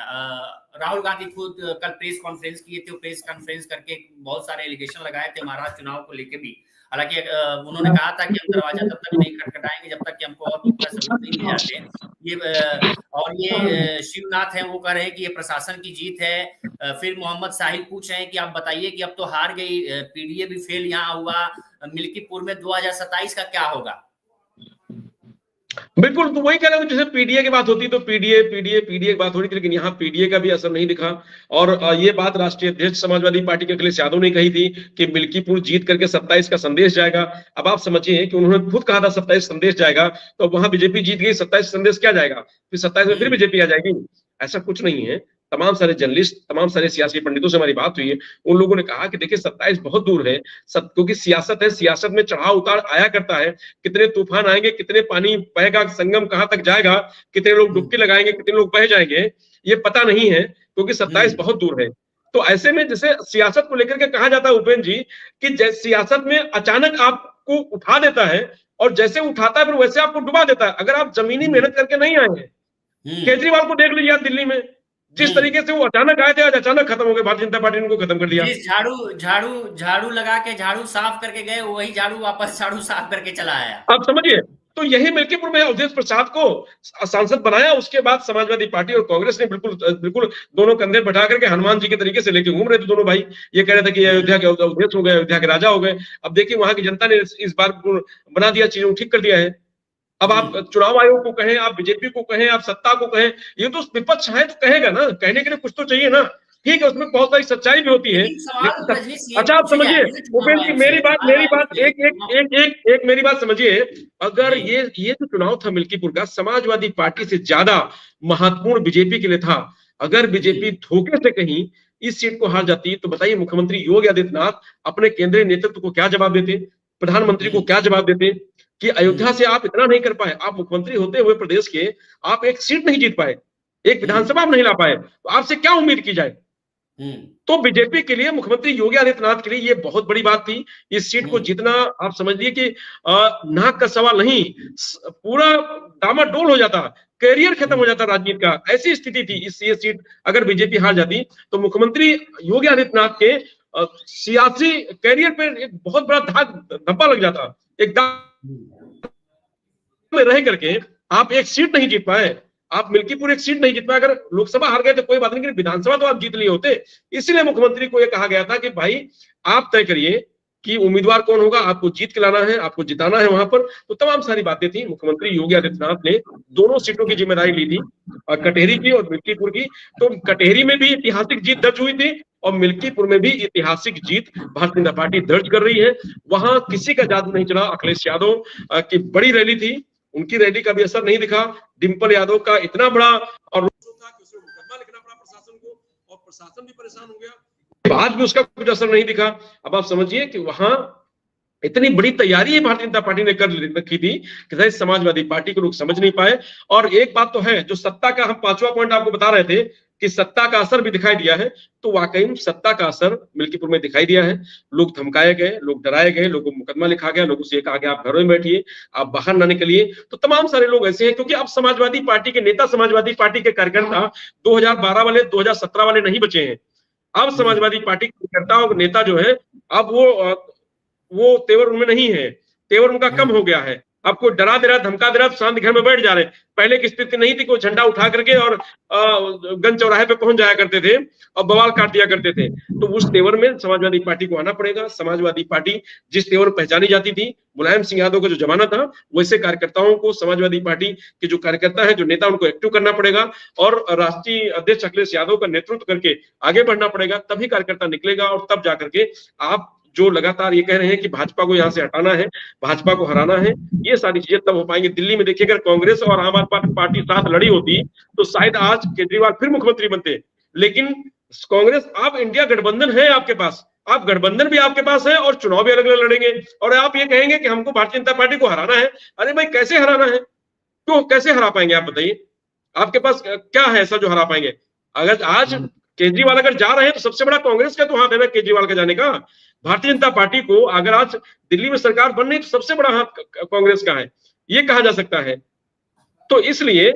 A: राहुल गांधी खुद कल प्रेस कॉन्फ्रेंस किए थे, प्रेस कॉन्फ्रेंस करके बहुत सारे एलिगेशन लगाए थे महाराष्ट्र चुनाव को लेके भी। हालांकि उन्होंने कहा था कि हम दरवाजा तब तक नहीं खटखटाएंगे जब तक कि हमको और पुख्ता सबूत नहीं मिल जाते। ये शिवनाथ है, वो कह रहे हैं कि ये प्रशासन की जीत है। फिर मोहम्मद साहिल पूछ रहे हैं कि आप बताइए कि अब तो हार गई, पीडीए भी फेल यहाँ हुआ, मिल्कीपुर में 2027 का क्या होगा?
B: बिल्कुल, तो वही कह रहा हूं, जैसे पीडीए की बात होती तो पीडीए की बात हो रही थी, लेकिन यहाँ पीडीए का भी असर नहीं दिखा। और ये बात राष्ट्रीय अध्यक्ष समाजवादी पार्टी के अखिलेश यादव ने कही थी कि मिल्कीपुर जीत करके 27 का संदेश जाएगा। अब आप समझिए कि उन्होंने खुद कहा था 27 संदेश जाएगा, तो वहां बीजेपी जीत गई, 27 संदेश क्या जाएगा? फिर 27 में फिर बीजेपी आ जाएगी? ऐसा कुछ नहीं है। तमाम सारे जर्नलिस्ट, तमाम सारे सियासी पंडितों से हमारी बात हुई है, उन लोगों ने कहा कि देखिए 27 बहुत दूर है, क्योंकि सियासत है, सियासत में चढ़ाव उतार आया करता है। कितने तूफान आएंगे, कितने पानी बहेगा, संगम कहां तक जाएगा, कितने लोग डुबकी लगाएंगे, कितने लोग बह जाएंगे, ये पता नहीं है, क्योंकि 27 बहुत दूर है। तो ऐसे में जैसे सियासत को लेकर के कहा जाता है उपेंद्र जी कि सियासत में अचानक आपको उठा देता है, और जैसे उठाता है फिर वैसे आपको डुबा देता है। अगर आप जमीनी मेहनत करके नहीं आए हैं, केजरीवाल को देख लीजिए आप दिल्ली में, जिस तरीके से वो अचानक आए थे, आज अचानक खत्म हो गए। भारतीय जनता पार्टी ने उनको खत्म कर दिया।
A: झाड़ू लगा के झाड़ू साफ करके गए, वही झाड़ू वापस झाड़ू साफ करके चला आया।
B: आप समझिए, तो यही मिल्कीपुर में अवधेश प्रसाद को सांसद बनाया। उसके बाद समाजवादी पार्टी और कांग्रेस ने बिल्कुल दोनों कंधे बैठा करके हनुमान जी के तरीके से लेके घूम रहे थे दोनों भाई। ये कह रहे थे कि अयोध्या के अवधेश हो गए, अयोध्या के राजा हो गए। अब देखिए वहां की जनता ने इस बार बना दिया, चीजों ठीक कर दिया है। अब आप चुनाव आयोग को कहें, आप बीजेपी को कहें, आप सत्ता को कहें, ये तो विपक्ष है तो कहेगा ना, कहने के लिए कुछ तो चाहिए ना। ठीक है, उसमें बहुत सारी सच्चाई भी होती है। अच्छा आप समझिए उपेंद्र जी, मेरी बात समझिए। अगर ये जो चुनाव था मिल्कीपुर का, समाजवादी पार्टी से ज्यादा महत्वपूर्ण बीजेपी के लिए था। अगर बीजेपी धोखे से कहीं इस सीट को हार जाती तो बताइए मुख्यमंत्री योगी आदित्यनाथ अपने केंद्रीय नेतृत्व को क्या जवाब देते, प्रधानमंत्री को क्या जवाब देते कि अयोध्या से आप इतना नहीं कर पाए, आप मुख्यमंत्री होते हुए प्रदेश के आप एक सीट नहीं जीत पाए, एक विधानसभा नहीं ला पाए, तो आपसे क्या उम्मीद की जाए? तो बीजेपी के लिए, मुख्यमंत्री योगी आदित्यनाथ के लिए ये बहुत बड़ी बात थी। इस सीट को जीतना आप समझ लीजिए कि नाक का सवाल नहीं, पूरा डामाडोल हो जाता, कैरियर खत्म हो जाता राजनीति का, ऐसी स्थिति थी। ये सीट अगर बीजेपी हार जाती तो मुख्यमंत्री योगी आदित्यनाथ के सियासी कैरियर पर एक बहुत बड़ा धब्बा लग जाता। एक में रह करके आप एक सीट नहीं जीत पाए, आप मिल्कीपुर एक सीट नहीं जीत पाए। अगर लोकसभा हार गए तो कोई बात नहीं, विधानसभा तो आप जीत लिए होते। इसलिए मुख्यमंत्री को यह कहा गया था कि भाई आप तय करिए कि उम्मीदवार कौन होगा, आपको जीत के लाना है, आपको जिताना है वहां पर। तो तमाम सारी बातें थी। मुख्यमंत्री योगी आदित्यनाथ ने दोनों सीटों की जिम्मेदारी ली थी, कटेहरी की और मिल्कीपुर की। तो कटेहरी में भी ऐतिहासिक जीत दर्ज हुई थी और मिल्कीपुर में भी ऐतिहासिक जीत भारतीय जनता पार्टी दर्ज कर रही है। वहां किसी का जादू नहीं चला। अखिलेश यादव की बड़ी रैली थी, उनकी रैली का भी असर नहीं दिखा। डिंपल यादव का इतना बड़ा और था कि उसे मुकदमा लिखना पड़ा प्रशासन को, और प्रशासन भी परेशान हो गया, बाद में उसका कुछ असर नहीं दिखा। अब आप समझिए कि वहां इतनी बड़ी तैयारी भारतीय जनता पार्टी ने कर रखी थी कि शायद समाजवादी पार्टी को लोग समझ नहीं पाए। और एक बात तो है, जो सत्ता का हम पांचवा पॉइंट आपको बता रहे थे कि सत्ता का असर भी दिखाई दिया है, तो वाकई में सत्ता का असर मिल्कीपुर में दिखाई दिया है। लोग धमकाए गए, लोग डराए गए, लोगों को मुकदमा लिखा गया, लोगों से कहा गया आप घरों में बैठिए, आप बाहर ना निकलिए। तो तमाम सारे लोग ऐसे हैं, क्योंकि अब समाजवादी पार्टी के नेता, समाजवादी पार्टी के कार्यकर्ता 2012 वाले, 2017 वाले नहीं बचे हैं। अब समाजवादी पार्टी के कार्यकर्ता और नेता जो है, अब वो तेवर उनमें नहीं है, तेवर उनका कम हो गया है। अब कोई डरा दे रहा, धमका दे रहा, शांति घर में बैठ जा रहे हैं। पहले की स्थिति नहीं थी, कोई झंडा उठा करके और गंज चौराहे पे पहुंच जाया करते थे और बवाल काट दिया करते थे। तो उस तेवर में समाजवादी पार्टी को आना पड़ेगा। समाजवादी पार्टी जिस तेवर में पहचानी जाती थी, मुलायम सिंह यादव का जो जमाना था, वैसे कार्यकर्ताओं को, समाजवादी पार्टी के जो कार्यकर्ता है, जो नेता, उनको एक्टिव करना पड़ेगा और राष्ट्रीय अध्यक्ष अखिलेश यादव का नेतृत्व करके आगे बढ़ना पड़ेगा। तभी कार्यकर्ता निकलेगा और तब जाकर के आप जो लगातार ये कह रहे हैं कि भाजपा को यहां से हटाना है, भाजपा को हराना है, ये सारी चीजें तब हो पाएंगे। दिल्ली में देखिए, अगर कांग्रेस और आम आदमी पार्टी साथ लड़ी होती तो शायद आज केजरीवाल फिर मुख्यमंत्री बनते। लेकिन कांग्रेस, आप इंडिया गठबंधन है आपके पास, आप गठबंधन भी आपके पास है और चुनाव भी अलग अलग लड़ेंगे, और आप ये कहेंगे कि हमको भारतीय जनता पार्टी को हराना है। अरे भाई, कैसे हराना है? क्यों, कैसे हरा पाएंगे आप बताइए? आपके पास क्या है ऐसा जो हरा पाएंगे? अगर आज केजरीवाल अगर जा रहे हैं तो सबसे बड़ा कांग्रेस का तो हाथ है ना केजरीवाल का जाने का। भारतीय जनता पार्टी को अगर आज दिल्ली में सरकार बन रही तो सबसे बड़ा हाथ कांग्रेस का है, ये कहा जा सकता है। तो इसलिए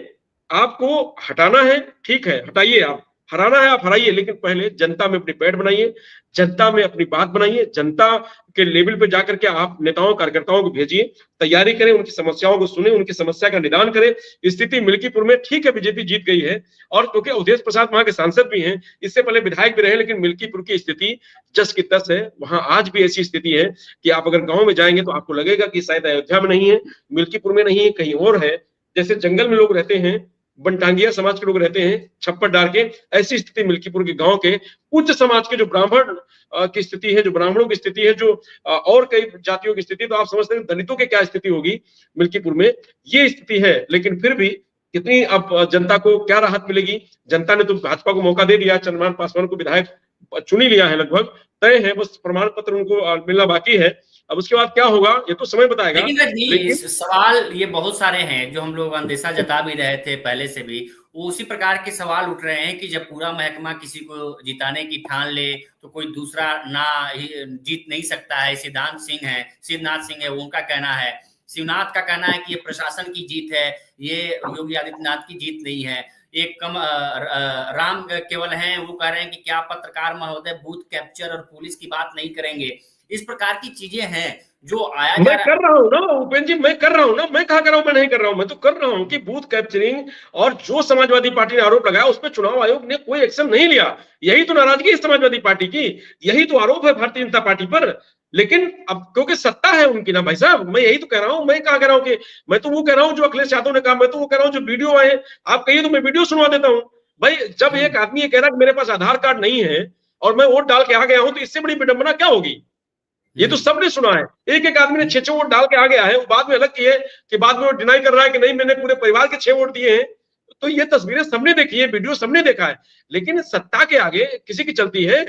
B: आपको हटाना है, ठीक है, हटाइए। आप हराना है, आप हराइए, लेकिन पहले जनता में अपनी पैठ बनाइए, जनता में अपनी बात बनाइए, जनता के लेवल पे जाकर के आप नेताओं कार्यकर्ताओं को भेजिए, तैयारी करें, उनकी समस्याओं को सुने, उनकी समस्या का निदान करें। स्थिति मिल्कीपुर में ठीक है, बीजेपी जीत गई है, और क्योंकि अवधेश प्रसाद वहां के सांसद भी हैं, इससे पहले विधायक भी रहे, लेकिन मिल्कीपुर की स्थिति जस की तस है। वहां आज भी ऐसी स्थिति है कि आप अगर गांव में जाएंगे तो आपको लगेगा कि शायद अयोध्या में नहीं है, मिल्कीपुर में नहीं है, कहीं और है। जैसे जंगल में लोग रहते हैं, बनटांगिया समाज के लोग रहते हैं छप्पर डाल के, ऐसी स्थिति मिल्कीपुर के गांव के उच्च समाज के, जो ब्राह्मण की स्थिति है, जो ब्राह्मणों की स्थिति है, जो और कई जातियों की स्थिति, तो आप समझते हैं दलितों की क्या स्थिति होगी मिल्कीपुर में। ये स्थिति है, लेकिन फिर भी कितनी अब जनता को क्या राहत मिलेगी? जनता ने तो भाजपा को मौका दे दिया, चंद्रमान पासवान को विधायक चुन ही लिया है, लगभग तय है, बस प्रमाण पत्र उनको मिलना बाकी है। अब उसके बाद क्या होगा ये तो समय बताएगा।
A: लेकिन सवाल ये बहुत सारे हैं जो हम लोग अंदेशा जता भी रहे थे पहले से भी, उसी प्रकार के सवाल उठ रहे हैं कि जब पूरा महकमा किसी को जिताने की ठान ले तो कोई दूसरा ना जीत नहीं सकता है। शिवनाथ सिंह है, उनका कहना है, शिवनाथ का कहना है कि ये प्रशासन की जीत है, ये योगी आदित्यनाथ की जीत नहीं है। एक राम केवल हैं, वो कह रहे हैं कि क्या पत्रकार महोदय बूथ कैप्चर और पुलिस की बात नहीं करेंगे। इस प्रकार की चीजें हैं जो आया
B: मैं कर रहा हूं ना उपेंद्र जी, मैं कर रहा हूं ना, मैं कहा कर रहा हूं मैं नहीं कर रहा हूं, मैं तो कर रहा हूं कि बूथ कैप्चरिंग और जो समाजवादी पार्टी ने आरोप लगाया उस पर चुनाव आयोग ने कोई एक्शन नहीं लिया। यही तो नाराजगी है समाजवादी पार्टी की, यही तो आरोप है भारतीय जनता पार्टी पर। लेकिन अब क्योंकि सत्ता है उनकी ना भाई साहब, मैं यही तो कह रहा हूं। मैं कहा कह रहा हूं कि मैं तो वो कह रहा हूं जो अखिलेश यादव ने कहा, मैं तो वो कह रहा हूं जो वीडियो आए, आप कहिए तो मैं वीडियो सुनवा देता हूं। भाई जब एक आदमी ये कह रहा है कि मेरे पास आधार कार्ड नहीं है और मैं वोट डाल के आ गया हूं, तो इससे बड़ी विडंबना क्या होगी? ये तो सबने सुना है। एक एक आदमी ने 6 वोट डाल के आ गया है, वो बाद में अलग की है कि बाद में वो डिनाई कर रहा है कि नहीं मैंने पूरे परिवार के 6 वोट दिए हैं। तो ये तस्वीरें सबने देखी है, वीडियो सबने देखा है, लेकिन सत्ता के आगे किसी की चलती है?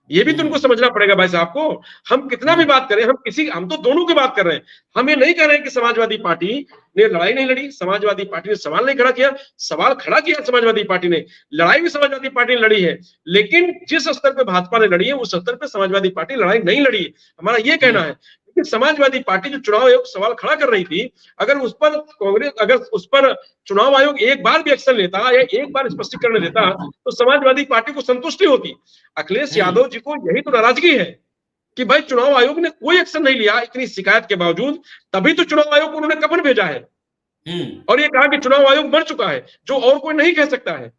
B: ये भी तुमको समझना पड़ेगा भाई साहब को। हम कितना भी बात करें, हम तो दोनों की बात कर रहे हैं। हम ये नहीं कह रहे हैं कि समाजवादी पार्टी ने लड़ाई नहीं लड़ी, समाजवादी पार्टी ने सवाल नहीं खड़ा किया, सवाल खड़ा किया समाजवादी पार्टी ने, लड़ाई भी समाजवादी पार्टी ने लड़ी है। लेकिन जिस स्तर पे भाजपा ने लड़ी है उस स्तर पे समाजवादी पार्टी लड़ाई नहीं लड़ी है, हमारा ये कहना है। समाजवादी पार्टी जो चुनाव आयोग सवाल खड़ा कर रही थी, अगर उस पर कांग्रेस, अगर उस पर चुनाव आयोग एक बार भी एक्शन लेता या एक बार स्पष्टीकरण देता तो समाजवादी पार्टी को संतुष्टि होती। अखिलेश यादव जी को यही तो नाराजगी है कि भाई चुनाव आयोग ने कोई एक्शन नहीं लिया इतनी शिकायत के बावजूद। तभी तो चुनाव आयोग को उन्होंने कफन भेजा है और ये कहा कि चुनाव आयोग मर चुका है, जो और कोई नहीं कह सकता है।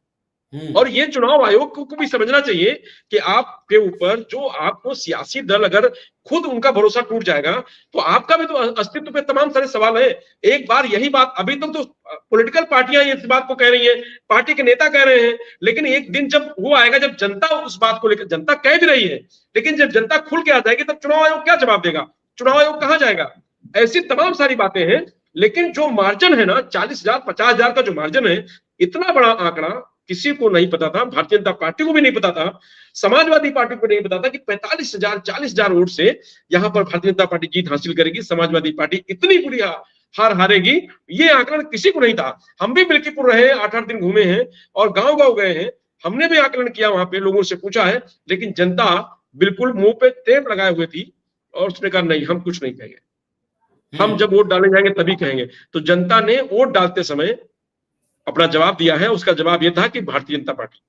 B: और ये चुनाव आयोग को भी समझना चाहिए कि आपके ऊपर जो आपको सियासी दल अगर खुद उनका भरोसा टूट जाएगा तो आपका भी तो अस्तित्व पे तमाम सारे सवाल है। एक बार यही बात अभी तक तो पॉलिटिकल पार्टियां इस बात को कह रही हैं, पार्टी के नेता कह रहे हैं, लेकिन एक दिन जब वो आएगा जब जनता उस बात को लेकर, जनता कह भी रही है, लेकिन जब जनता खुल के आ जाएगी तब चुनाव आयोग क्या जवाब देगा? चुनाव आयोग कहां जाएगा? ऐसी तमाम सारी बातें हैं। लेकिन जो मार्जिन है ना, 40,000 50,000 का जो मार्जिन है, इतना बड़ा आंकड़ा किसी को नहीं पता था, भारतीय जनता पार्टी को भी नहीं पता था, समाजवादी पार्टी को नहीं पता था कि 45,000 40,000 वोट से यहां पर भारतीय जनता पार्टी जीत हासिल करेगी, समाजवादी पार्टी इतनी बुरी हार हारेगी, ये आकलन किसी को नहीं था। हम भी मिल्कीपुर रहे, 8-8 दिन घूमे हैं और गांव गांव गए हैं, हमने भी आकलन किया, वहां पे लोगों से पूछा है, लेकिन जनता बिल्कुल मुंह पे टेप लगाए हुए थी और उसने कहा नहीं, हम कुछ नहीं कहेंगे, हम जब वोट डालने जाएंगे तभी कहेंगे। तो जनता ने वोट डालते समय अपना जवाब दिया है, उसका जवाब यह था कि भारतीय जनता पार्टी।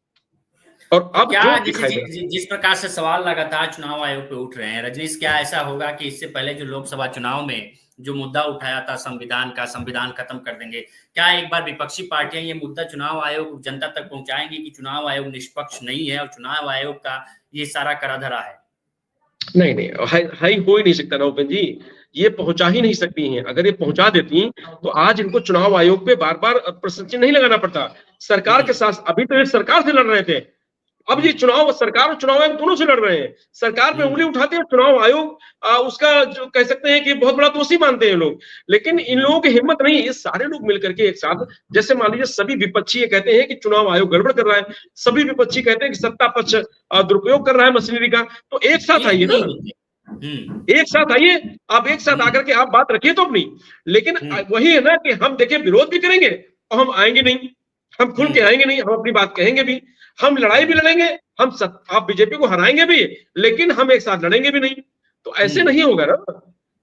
B: और अब
A: क्या
B: जो दिखाई दे
A: जिस प्रकार से सवाल लगातार चुनाव आयोग पे उठ रहे हैं, रजनीश, क्या ऐसा होगा कि इससे पहले जो लोकसभा चुनाव में जो मुद्दा उठाया था संविधान का, संविधान खत्म कर देंगे, क्या एक बार विपक्षी पार्टियां ये मुद्दा चुनाव आयोग जनता तक पहुंचाएंगी कि चुनाव आयोग निष्पक्ष नहीं है और चुनाव आयोग का ये सारा करा धरा है?
B: नहीं नहीं, हाई हो ही नहीं सकता ना ओपन जी, ये पहुंचा ही नहीं सकती हैं। अगर ये पहुंचा देती तो आज इनको चुनाव आयोग पे बार बार प्रश्न चिन्ह नहीं लगाना पड़ता। सरकार के साथ अभी तो ये सरकार से लड़ रहे थे, अब ये चुनाव, सरकार और चुनाव आयोग दोनों से लड़ रहे हैं। सरकार पे उंगली उठाते हैं, चुनाव आयोग उसका जो कह सकते हैं कि बहुत बड़ा दोषी मानते हैं लोग। लेकिन इन लोगों की हिम्मत नहीं, ये सारे लोग मिलकर के एक साथ, जैसे मान लीजिए सभी विपक्षी ये कहते हैं कि चुनाव आयोग गड़बड़ कर रहा है, सभी विपक्षी कहते हैं कि सत्ता पक्ष दुरुपयोग कर रहा है मशीनरी का, तो एक साथ आइए ना, एक साथ आइए, आप एक साथ आकर के आप बात रखिए तो अपनी। लेकिन वही है ना कि हम देखिए विरोध भी करेंगे और हम आएंगे नहीं, हम खुल के आएंगे नहीं, हम अपनी बात कहेंगे भी, हम लड़ाई भी लड़ेंगे, आप बीजेपी को हराएंगे भी, लेकिन हम एक साथ लड़ेंगे भी नहीं। तो ऐसे नहीं होगा ना।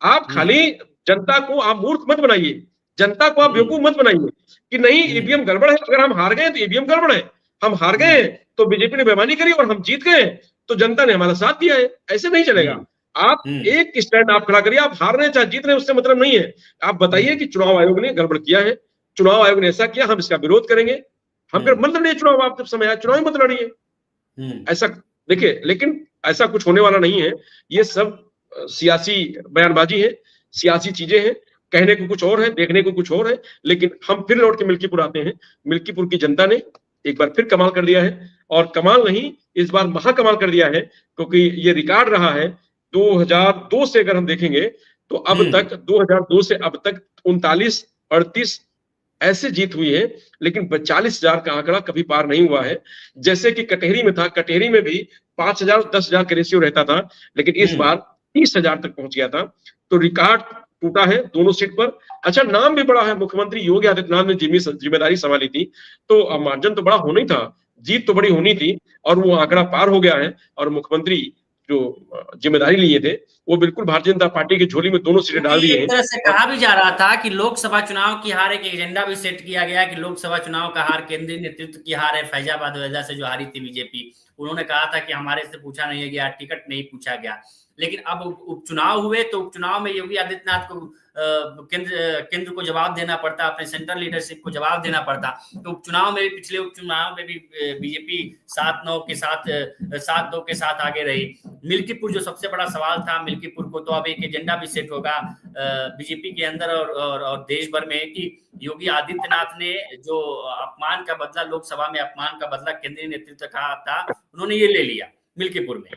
B: आप खाली जनता को आप मूर्ख मत बनाइए, जनता को आप बेवकूफ मत बनाइए कि नहीं ईवीएम गड़बड़ है, अगर हम हार गए तो ईवीएम गड़बड़ है, हम हार गए तो बीजेपी ने बेईमानी करी और हम जीत गए तो जनता ने हमारा साथ दिया है, ऐसे नहीं चलेगा। आप एक स्टैंड आप खड़ा करिए, आप हार रहे चाहे जीत रहे उससे मतलब नहीं है। आप बताइए कि चुनाव आयोग ने गड़बड़ किया है, चुनाव आयोग ने ऐसा किया, हम इसका विरोध करेंगे। हम फिर मत लड़िए चुनाव, आप जब समय आए चुनाव मत लड़िए, ऐसा देखिए। लेकिन ऐसा कुछ होने वाला नहीं है, ये सब सियासी बयानबाजी है, सियासी चीजें हैं, कहने को कुछ और है, देखने को कुछ और है। लेकिन हम फिर लौट के मिल्कीपुर आते हैं, मिल्कीपुर की जनता ने एक बार फिर कमाल कर दिया है, और कमाल नहीं, इस बार महाकमाल कर दिया है, क्योंकि ये रिकॉर्ड रहा है 2002 से अगर हम देखेंगे तो अब तक 2002 से अब तक 39-38 ऐसे जीत हुई है, लेकिन 40,000 का आंकड़ा कभी पार नहीं हुआ है। जैसे कि कटेहरी में था, कटेहरी में भी 5,000-10,000 का रेशियो रहता था, लेकिन इस बार 30,000 तक पहुंच गया था। तो रिकॉर्ड टूटा है दोनों सीट पर। अच्छा, नाम भी बड़ा है, मुख्यमंत्री योगी आदित्यनाथ ने जिम्मेदारी संभाली थी, तो मार्जिन तो बड़ा होना ही था, जीत तो बड़ी होनी थी, और वो आंकड़ा पार हो गया है। और मुख्यमंत्री जो जिम्मेदारी लिए थे वो बिल्कुल भारतीय जनता पार्टी की झोली में दोनों सीटें डाल दी हैं।
A: एक तरह से कहा भी जा रहा था कि लोकसभा चुनाव की हार, एक एजेंडा भी सेट किया गया कि लोकसभा चुनाव का हार केंद्रीय नेतृत्व की हार है। फैजाबाद वजह से जो हारी थी बीजेपी, उन्होंने कहा था कि हमारे से पूछा नहीं गया, टिकट नहीं पूछा गया। लेकिन अब उपचुनाव हुए तो उपचुनाव में योगी आदित्यनाथ को केंद्र को जवाब देना पड़ता, अपने सेंट्रल लीडरशिप को जवाब देना पड़ता। तो उपचुनाव में भी, पिछले उपचुनाव में भी बीजेपी 7-2 के साथ आगे रही। मिल्कीपुर जो सबसे बड़ा सवाल था मिल्कीपुर को, तो अब एक एजेंडा भी सेट होगा बीजेपी के अंदर और देश भर में कि योगी आदित्यनाथ ने जो अपमान का बदला, लोकसभा में अपमान का बदला केंद्रीय नेतृत्व का था, उन्होंने ये ले लिया मिल्कीपुर में।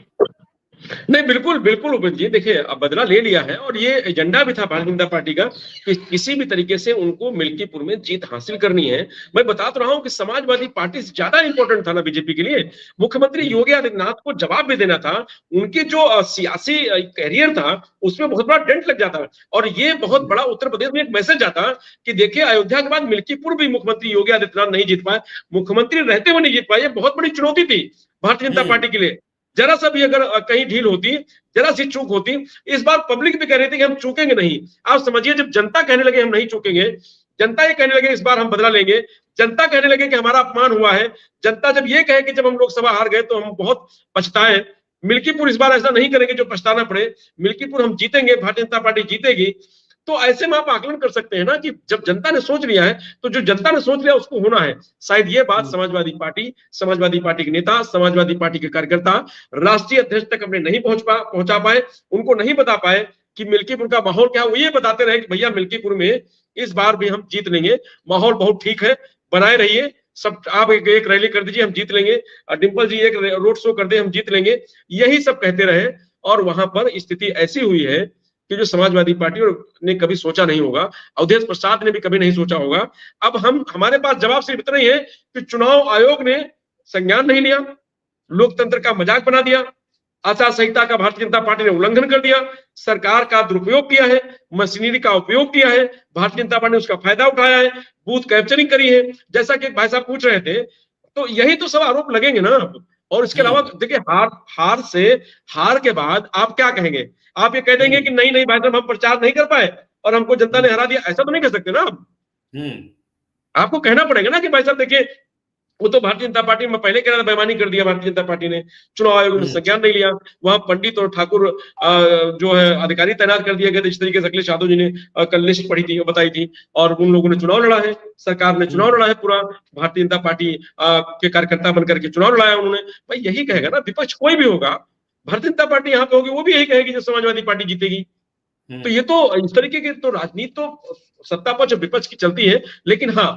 B: नहीं, बिल्कुल बिल्कुल उपेंद्र जी, देखिए अब बदला ले लिया है, और ये एजेंडा भी था भारतीय जनता पार्टी का कि किसी भी तरीके से उनको मिल्कीपुर में जीत हासिल करनी है। मैं बता तो रहा हूं कि समाजवादी पार्टी से ज्यादा इंपॉर्टेंट था ना बीजेपी के लिए। मुख्यमंत्री योगी आदित्यनाथ को जवाब भी देना था, उनके जो सियासी कैरियर था उसमें बहुत बड़ा डेंट लग जाता, और ये बहुत बड़ा उत्तर प्रदेश में एक मैसेज आता कि देखिए अयोध्या के बाद मिल्कीपुर भी मुख्यमंत्री योगी आदित्यनाथ नहीं जीत पाए, मुख्यमंत्री रहते हुए नहीं जीत पाए। ये बहुत बड़ी चुनौती थी भारतीय जनता पार्टी के लिए। जरा सा भी अगर कहीं ढील होती, जरा सी चूक होती, इस बार पब्लिक भी कह रही थी कि हम चूकेंगे नहीं। आप समझिए, जब जनता कहने लगे हम नहीं चूकेंगे, जनता ये कहने लगे इस बार हम बदला लेंगे, जनता कहने लगे कि हमारा अपमान हुआ है, जनता जब ये कहे कि जब हम लोकसभा हार गए तो हम बहुत पछताए, मिल्कीपुर इस बार ऐसा नहीं करेंगे जो पछताना पड़े, मिल्कीपुर हम जीतेंगे, भारतीय जनता पार्टी जीतेगी, तो ऐसे में आप आकलन कर सकते हैं ना कि जब जनता ने सोच लिया है तो जो जनता ने सोच लिया उसको होना है। शायद ये बात समाजवादी पार्टी के नेता, समाजवादी पार्टी के कार्यकर्ता राष्ट्रीय अध्यक्ष तक अपने नहीं पहुंचा पाए, उनको नहीं बता पाए कि मिल्कीपुर का माहौल क्या है। वो ये बताते रहे कि भैया मिल्कीपुर में इस बार भी हम जीत लेंगे, माहौल बहुत ठीक है, बनाए रहिए सब, आप एक रैली कर दीजिए हम जीत लेंगे, डिंपल जी एक रोड शो कर दे हम जीत लेंगे, यही सब कहते रहे। और वहां पर स्थिति ऐसी हुई है कि जो समाजवादी पार्टी ने कभी सोचा नहीं होगा, अवधेश प्रसाद ने भी कभी नहीं सोचा होगा। अब हमारे पास जवाब सिर्फ इतना ही है कि चुनाव आयोग ने संज्ञान नहीं लिया, लोकतंत्र का मजाक बना दिया, आचार संहिता का भारतीय जनता पार्टी ने उल्लंघन कर दिया, सरकार का दुरुपयोग किया है, मशीनरी का उपयोग किया है, भारतीय जनता पार्टी ने उसका फायदा उठाया है, बूथ कैप्चरिंग करी है, जैसा कि भाई साहब पूछ रहे थे। तो यही तो सब आरोप लगेंगे ना। और इसके अलावा देखिए, हार के बाद आप क्या कहेंगे? आप ये कह देंगे कि नहीं नहीं भाई साहब, हम प्रचार नहीं कर पाए और हमको जनता ने हरा दिया, ऐसा तो नहीं कह सकते ना आप। आपको कहना पड़ेगा ना कि भाई साहब देखिए, वो तो भारतीय जनता पार्टी में पहले कह रहा था, बेईमानी कर दिया भारतीय जनता पार्टी ने, चुनाव आयोग ने संज्ञान नहीं लिया, वहां पंडित और ठाकुर जो है अधिकारी तैनात कर दिए गए थे, जिस तरीके से अखिलेश यादव जी ने कल लिस्ट पढ़ी थी, बताई थी, और उन लोगों ने चुनाव लड़ा है, सरकार ने चुनाव लड़ा है, पूरा भारतीय जनता पार्टी के कार्यकर्ता बनकर के चुनाव लड़ाया उन्होंने। भाई यही कहेगा ना, विपक्ष कोई भी होगा, भारतीय जनता पार्टी यहाँ पे होगी, वो भी यही कहेगी जो समाजवादी पार्टी जीतेगी। तो ये तो इस तरीके की तो राजनीति तो सत्ता पक्ष और विपक्ष की चलती है। लेकिन हाँ,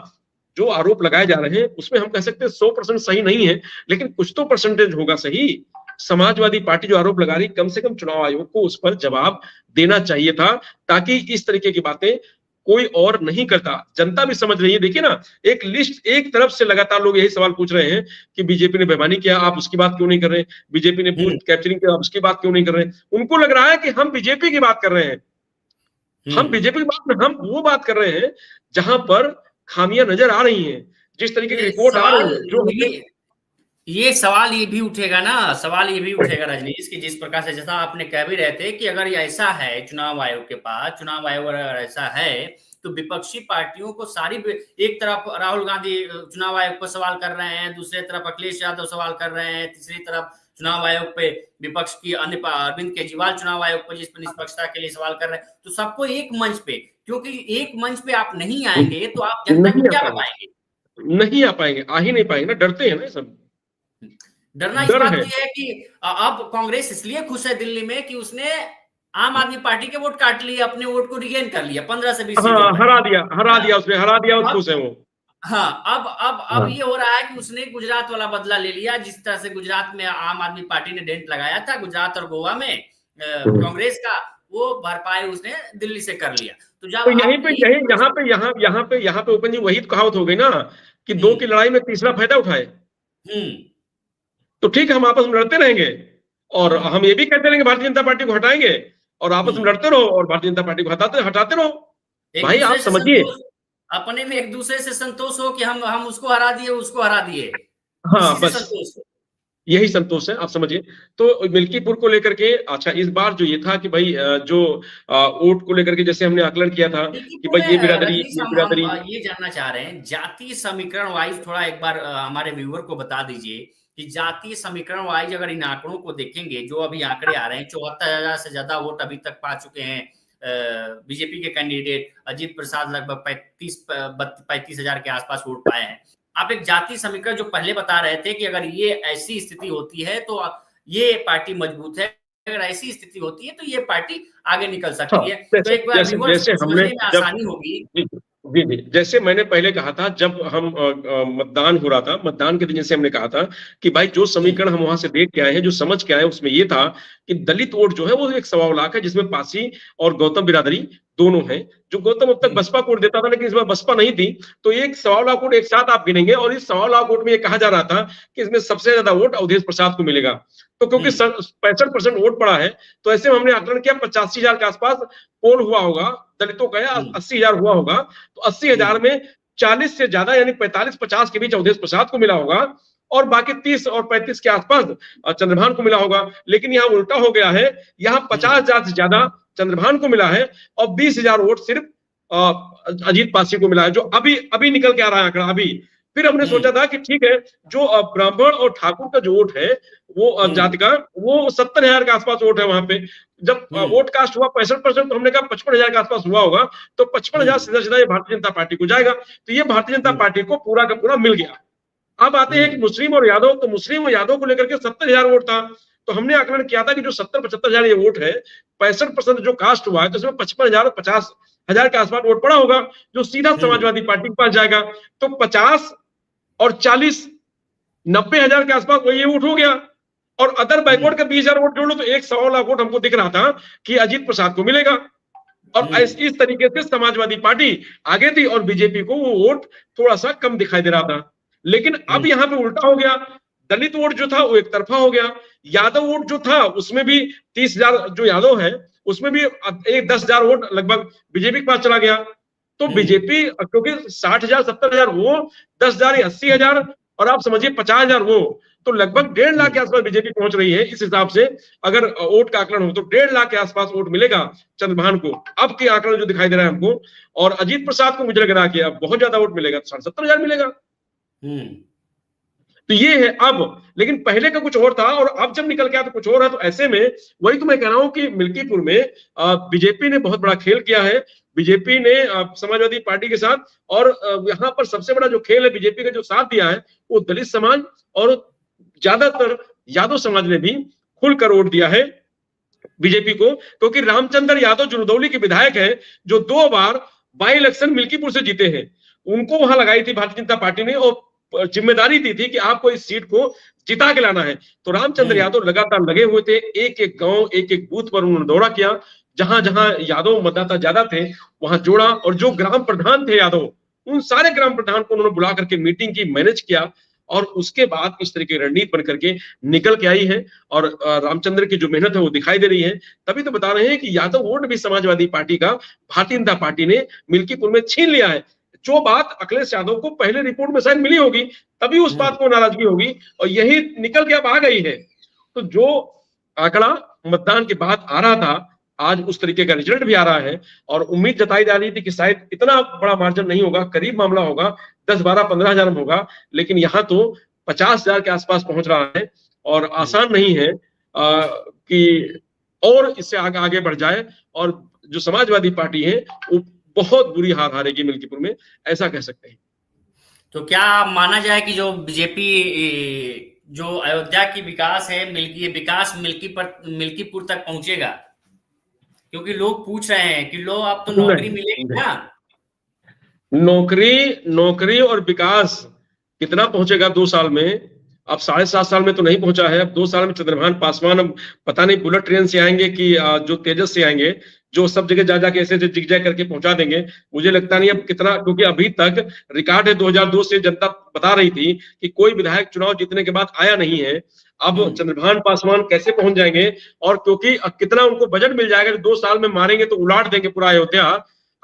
B: जो आरोप लगाए जा रहे हैं उसमें हम कह सकते हैं 100% सही नहीं है, लेकिन कुछ तो परसेंटेज होगा सही। समाजवादी पार्टी जो आरोप लगा रही, कम से कम चुनाव आयोग को उस पर जवाब देना चाहिए था, ताकि इस तरीके की बातें कोई और नहीं करता। जनता भी समझ रही है। देखिए ना, एक लिस्ट, एक तरफ से लगातार लोग यही सवाल पूछ रहे हैं कि बीजेपी ने बेईमानी किया, आप उसकी बात क्यों नहीं कर रहे? बीजेपी ने बूथ कैप्चरिंग किया, आप उसकी बात क्यों नहीं कर रहे? उनको लग रहा है कि हम बीजेपी की बात कर रहे हैं। हम बीजेपी की बात, हम वो बात कर रहे हैं जहां पर खामियां नजर आ रही हैं, जिस तरीके की रिपोर्ट आ रही है, जो
A: ये सवाल ये भी उठेगा ना, सवाल ये भी उठेगा रजनीश, की जिस प्रकार से, जैसा आपने कह भी रहे थे कि अगर ये ऐसा है चुनाव आयोग के पास, चुनाव आयोग अगर ऐसा है तो विपक्षी पार्टियों को सारी, एक तरफ राहुल गांधी चुनाव आयोग पर सवाल कर रहे हैं, दूसरी तरफ अखिलेश यादव सवाल कर रहे हैं, तीसरी तरफ चुनाव आयोग पे विपक्ष की अन्य अरविंद केजरीवाल चुनाव आयोग पर जिस पर निष्पक्षता के लिए सवाल कर रहे हैं, तो सबको एक मंच पे, क्योंकि एक मंच पे आप नहीं आएंगे तो आप जनता को क्या बताएंगे?
B: नहीं आ पाएंगे, आ ही नहीं पाएंगे ना, डरते हैं ना सब।
A: डरना इस बात की है कि अब कांग्रेस इसलिए खुश है दिल्ली में कि उसने आम आदमी पार्टी के वोट काट लिए, अपने वोट को रिगेन कर लिया 15 से 20 सीटों में।
B: हरा दिया उसने, हरा दिया और खुश है वो।
A: हाँ, अब ये हो रहा है कि उसने गुजरात वाला बदला ले लिया, जिस तरह से गुजरात में आम आदमी पार्टी ने डेंट लगाया था, गुजरात और गोवा में कांग्रेस का, वो भरपाई उसने दिल्ली से कर लिया। तो जब यहाँ पे ओपन जी वही कहावत हो गई ना कि दो की लड़ाई में तीसरा फायदा उठाए। तो ठीक है, हम आपस में लड़ते रहेंगे और हम ये भी कहते रहेंगे भारतीय जनता पार्टी को हटाएंगे, और आपस में लड़ते रहो और भारतीय जनता पार्टी को हटाते रहो। भाई आप समझिए, अपने में एक दूसरे से संतोष हो कि हम उसको हरा दिए, उसको हरा दिए।
B: हाँ, बस यही संतोष है, आप समझिए। तो मिल्कीपुर को लेकर के, अच्छा, इस बार जो ये था कि भाई जो वोट को लेकर के जैसे हमने आकलन किया था कि भाई ये बिरादरी
A: ये जानना चाह रहे हैं, जातीय समीकरण वाइज थोड़ा एक बार हमारे व्यूअर को बता दीजिए कि जातीय समीकरण वाइज अगर इन आंकड़ों को देखेंगे, जो अभी आंकड़े आ रहे हैं, 74,000 से ज्यादा वोट अभी तक पा चुके हैं बीजेपी के कैंडिडेट, अजीत प्रसाद लगभग 35,000 के आसपास वोट पाए हैं। आप एक जातीय समीकरण जो पहले बता रहे थे कि अगर ये ऐसी स्थिति होती है तो ये पार्टी मजबूत है, अगर ऐसी स्थिति होती है तो ये पार्टी आगे निकल सकती है। तो एक बार समझने में आसानी होगी।
B: जी, जैसे मैंने पहले कहा था, जब हम मतदान हो रहा था, मतदान के दिन जैसे हमने कहा था कि भाई जो समीकरण हम वहां से देख के आए हैं, जो समझ के आए हैं, उसमें ये था कि दलित वोट जो है वो 1.25 लाख है, जिसमें पासी और गौतम बिरादरी दोनों हैं। जो गौतम अब तक बसपा को वोट देता था, लेकिन इस बार बसपा नहीं थी, तो 1.25 लाख वोट एक साथ आप गिनेंगे, और इस 1.25 लाख वोट में ये कहा जा रहा था कि इसमें सबसे ज्यादा वोट अवधेश प्रसाद को मिलेगा। तो क्योंकि 65% वोट पड़ा है, तो ऐसे में हमने आकलन किया 85,000 के आसपास पोल हुआ होगा, दलितों का 80,000 हुआ होगा, तो 80,000 में 40 से ज्यादा यानी 45-50 के बीच अवधेश प्रसाद को मिला होगा, और बाकी 30 और 35 के आसपास चंद्रभान को मिला होगा। लेकिन यहाँ उल्टा हो गया है, यहाँ 50,000 से ज्यादा चंद्रभान को मिला है और 20,000 वोट सिर्फ अजीत पासी को मिला है, जो अभी निकल के आ रहा है आंकड़ा अभी। फिर हमने सोचा था कि ठीक है, जो ब्राह्मण और ठाकुर का जो वोट है, वो जाति का, वो 70,000 के आसपास वोट है वहां पे। जब वोट कास्ट हुआ 65%, तो हमने कहा 55,000 के आसपास हुआ होगा, तो 55,000 सीधा ये भारतीय जनता पार्टी को जाएगा। तो ये भारतीय जनता पार्टी को पूरा का पूरा मिल गया। अब आते हैं कि मुस्लिम और यादव, तो मुस्लिम और यादव को लेकर के 70,000 वोट था। तो हमने आकलन किया था कि जो 70-75,000 ये वोट है, 65% जो कास्ट हुआ है, तो इसमें 55,000 और 50,000 के आसपास वोट पड़ा होगा, जो सीधा समाजवादी पार्टी के पास जाएगा। तो 50 और 40, 90,000 के आसपास वो ये वोट हो गया। और अदर बैकवर्ड का 20,000 वोट जोड़ लो तो 1.25 लाख वोट हमको दिख रहा था कि अजीत प्रसाद को मिलेगा। और इस तरीके से समाजवादी पार्टी आगे थी और बीजेपी को वो वोट थोड़ा सा कम दिखाई दे रहा था। लेकिन अब यहां पे उल्टा हो गया, दलित वोट जो था वो एक तरफा हो गया, यादव वोट जो था उसमें भी 30,000 जो यादव है उसमें भी 10,000 वोट लगभग बीजेपी के पास चला गया। तो बीजेपी क्योंकि 60,000 70,000 वो, 10,000 या 80,000 और आप समझिए 50,000 वो, तो लगभग 1.5 लाख के आसपास बीजेपी पहुंच रही है। इस हिसाब से अगर वोट का आकलन हो तो 1.5 लाख के आसपास वोट मिलेगा चंद्रभान को, अब के आंकड़े जो दिखाई दे रहा है हमको। और अजीत प्रसाद को मुझे लग रहा है कि अब बहुत ज्यादा वोट मिलेगा, 70,000 मिलेगा। तो ये है अब, लेकिन पहले का कुछ और था और अब जब निकल के आया तो कुछ और है। तो ऐसे में वही तो मैं कह रहा हूं कि मिल्कीपुर में बीजेपी ने बहुत बड़ा खेल किया है, बीजेपी ने समाजवादी पार्टी के साथ। और यहाँ पर सबसे बड़ा जो खेल है बीजेपी का जो साथ दिया है वो दलित समाज और ज्यादातर यादव समाज ने भी खुलकर वोट दिया है बीजेपी को, क्योंकि रामचंद्र यादव जो रुदौली के विधायक हैं, जो 2 बार बाई इलेक्शन मिल्कीपुर से जीते हैं, उनको वहां लगाई थी भारतीय जनता पार्टी ने और जिम्मेदारी दी थी कि आपको इस सीट को जिता के लाना है। तो रामचंद्र यादव लगातार लगे हुए थे, एक एक गांव एक एक बूथ पर उन्होंने दौरा किया, जहां जहां यादव मतदाता ज्यादा थे वहां जोड़ा। और जो ग्राम प्रधान थे यादव, उन सारे ग्राम प्रधान को उन्होंने बुला करके मीटिंग की, मैनेज किया और उसके बाद इस तरह की रणनीति बन करके निकल के आई है। और रामचंद्र की जो मेहनत है वो दिखाई दे रही है। तभी तो बता रहे हैं कि यादव वोट भी समाजवादी पार्टी का भारतीय जनता पार्टी ने मिल्कीपुर में छीन लिया है। जो बात अखिलेश यादव को पहले रिपोर्ट में शायद मिली होगी, तभी उस बात को नाराजगी होगी और यही निकल के अब आ गई है। तो जो आंकड़ा मतदान के बाद आ रहा था, आज उस तरीके का रिजल्ट भी आ रहा है। और उम्मीद जताई जा रही थी कि शायद इतना बड़ा मार्जिन नहीं होगा, करीब मामला होगा, 10, 12, 15,000 में होगा, लेकिन यहां तो 50,000 के आसपास पहुंच रहा है। और आसान नहीं है कि और इससे आगे बढ़ जाए। और जो समाजवादी पार्टी है वो बहुत बुरी हार हारेगी मिल्कीपुर में, ऐसा कह सकते हैं।
A: तो क्या माना जाए कि जो बीजेपी जो अयोध्या की विकास है, विकास मिल्कीपुर तक पहुंचेगा? क्योंकि लोग पूछ रहे हैं कि लो अब तो नौकरी मिलेगी ना।
B: नौकरी और विकास कितना पहुंचेगा 2 साल में? अब 7.5 साल में तो नहीं पहुंचा है। अब 2 साल में चंद्रभान पासवान अब पता नहीं बुलेट ट्रेन से आएंगे कि जो तेजस से आएंगे, जो सब जगह जा जाके ऐसे जिगजैग करके पहुंचा देंगे। मुझे लगता नहीं अब कितना, क्योंकि अभी तक रिकॉर्ड है 2002 से जनता बता रही थी कि कोई विधायक चुनाव जीतने के बाद आया नहीं है। अब चंद्रभान पासवान कैसे पहुंच जाएंगे? और क्योंकि कितना उनको बजट मिल जाएगा, 2 साल में मारेंगे तो उलाट देंगे पूरा अयोध्या,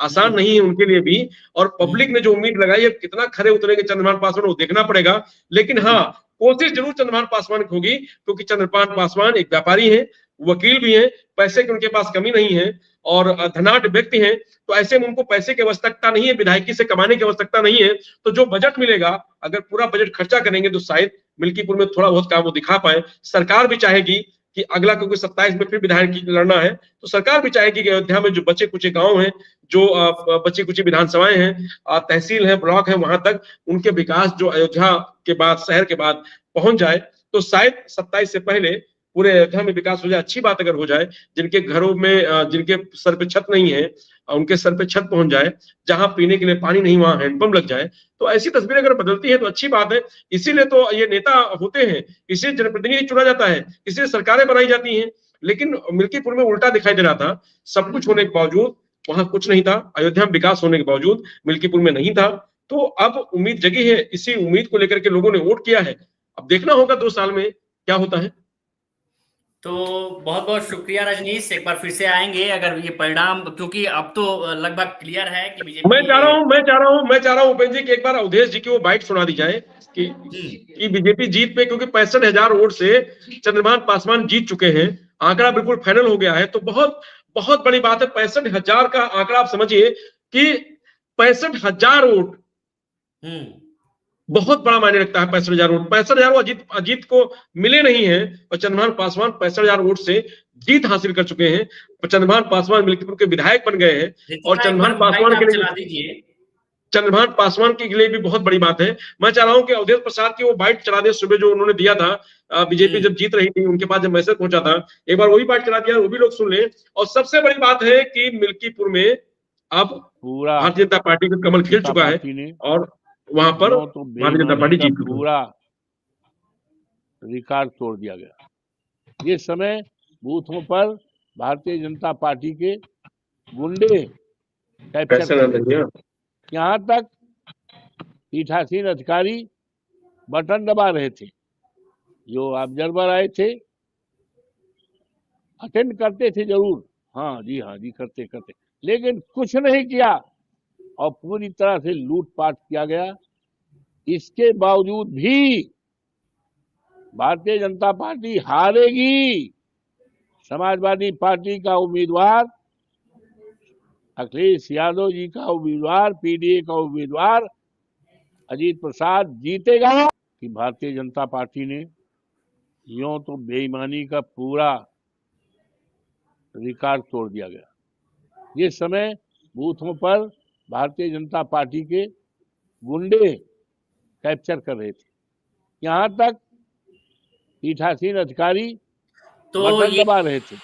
B: आसान नहीं है उनके लिए भी। और पब्लिक ने जो उम्मीद लगाई है, कितना खरे उतरेंगे चंद्रभान पासवान वो देखना पड़ेगा। लेकिन हाँ, कोशिश जरूर चंद्रभान पासवान की होगी, क्योंकि चंद्रभान पासवान एक व्यापारी है, वकील भी है, पैसे की उनके पास कमी नहीं है और धनाढ्य व्यक्ति हैं। तो ऐसे में उनको पैसे की आवश्यकता नहीं है, विधायकी से कमाने की आवश्यकता नहीं है। तो जो बजट मिलेगा, अगर पूरा बजट खर्चा करेंगे तो शायद मिल्कीपुर में थोड़ा बहुत काम वो दिखा पाए। सरकार भी चाहेगी कि अगला, क्योंकि 27 में फिर विधायक लड़ना है, तो सरकार भी चाहेगी कि अयोध्या में जो बचे कुचे गांव हैं, जो बची कुची विधानसभाएं हैं, तहसील है, ब्लॉक है, वहां तक उनके विकास जो अयोध्या के बाद, शहर के बाद पहुंच जाए। तो शायद 27 से पहले पूरे अयोध्या में विकास हो जाए। अच्छी बात अगर हो जाए, जिनके घरों में जिनके सर पे छत नहीं है, उनके सर पे छत पहुंच जाए, जहां पीने के लिए पानी नहीं वहां हैंडपंप लग जाए, तो ऐसी तस्वीरें अगर बदलती है तो अच्छी बात है। इसीलिए तो ये नेता होते हैं, इसीलिए जनप्रतिनिधि चुना जाता है, इसलिए सरकारें बनाई जाती हैं। लेकिन मिल्कीपुर में उल्टा दिखाई दे रहा था, सब कुछ होने के बावजूद वहां कुछ नहीं था। अयोध्या में विकास होने के बावजूद मिल्कीपुर में नहीं था। तो अब उम्मीद जगी है, इसी उम्मीद को लेकर के लोगों ने वोट किया है। अब देखना होगा 2 साल में क्या होता है।
A: तो बहुत बहुत शुक्रिया रजनीश, एक बार फिर से आएंगे अगर ये परिणाम, क्योंकि अब तो लगभग क्लियर है कि बीजेपी।
B: मैं चाह रहा हूं उपेंद्र जी की एक बार अवधेश जी की वो बाइट सुना दी जाए कि बीजेपी जीत पे, क्योंकि 65,000 वोट से चंद्रभान पासवान जीत चुके हैं, आंकड़ा बिल्कुल फाइनल हो गया है। तो बहुत बहुत बड़ी बात है। 65,000 का आंकड़ा आप समझिए कि 65,000 वोट बहुत बड़ा मायने रखता है। 65,000 वोट, 65,000 वोट अजीत को मिले नहीं है और चंद्रभान पासवान 65,000 वोट से जीत हासिल कर चुके हैं। चंद्रभान पासवान मिल्कीपुर के विधायक बन गए हैं और चंद्रभान पासवान के लिए भी बहुत बड़ी बात है। मैं चाह रहा हूं कि अवधेश प्रसाद की वो बाइट चला दे, सुबह जो उन्होंने दिया था, बीजेपी जब जीत रही थी उनके पास जब मैसेज पहुंचा था, एक बार वही बाइट चला दिया, वो भी लोग सुन लें। और सबसे बड़ी बात है कि मिल्कीपुर में अब पूरा भारतीय जनता पार्टी का कमल खिल चुका है और वहां पर भारतीय जनता पार्टी जीत
C: पूरा रिकॉर्ड तोड़ दिया गया। ये समय बूथों पर भारतीय जनता पार्टी के गुंडे कैप्चर कर रहे थे। यहाँ तक पीठासीन अधिकारी बटन दबा रहे थे। जो ऑब्जर्वर आए थे अटेंड करते थे जरूर, हाँ जी करते, लेकिन कुछ नहीं किया और पूरी तरह से लूटपाट किया गया। इसके बावजूद भी भारतीय जनता पार्टी हारेगी। समाजवादी पार्टी का उम्मीदवार, अखिलेश यादव जी का उम्मीदवार, पीडीए का उम्मीदवार अजीत प्रसाद जीतेगा। कि भारतीय जनता पार्टी ने यूं तो बेईमानी का पूरा रिकॉर्ड तोड़ दिया गया। ये समय बूथों पर भारतीय जनता पार्टी के गुंडे कैप्चर कर रहे थे। यहाँ तक पीठासीन अधिकारी
A: तो
C: बटन
A: ये
C: दबा रहे थे।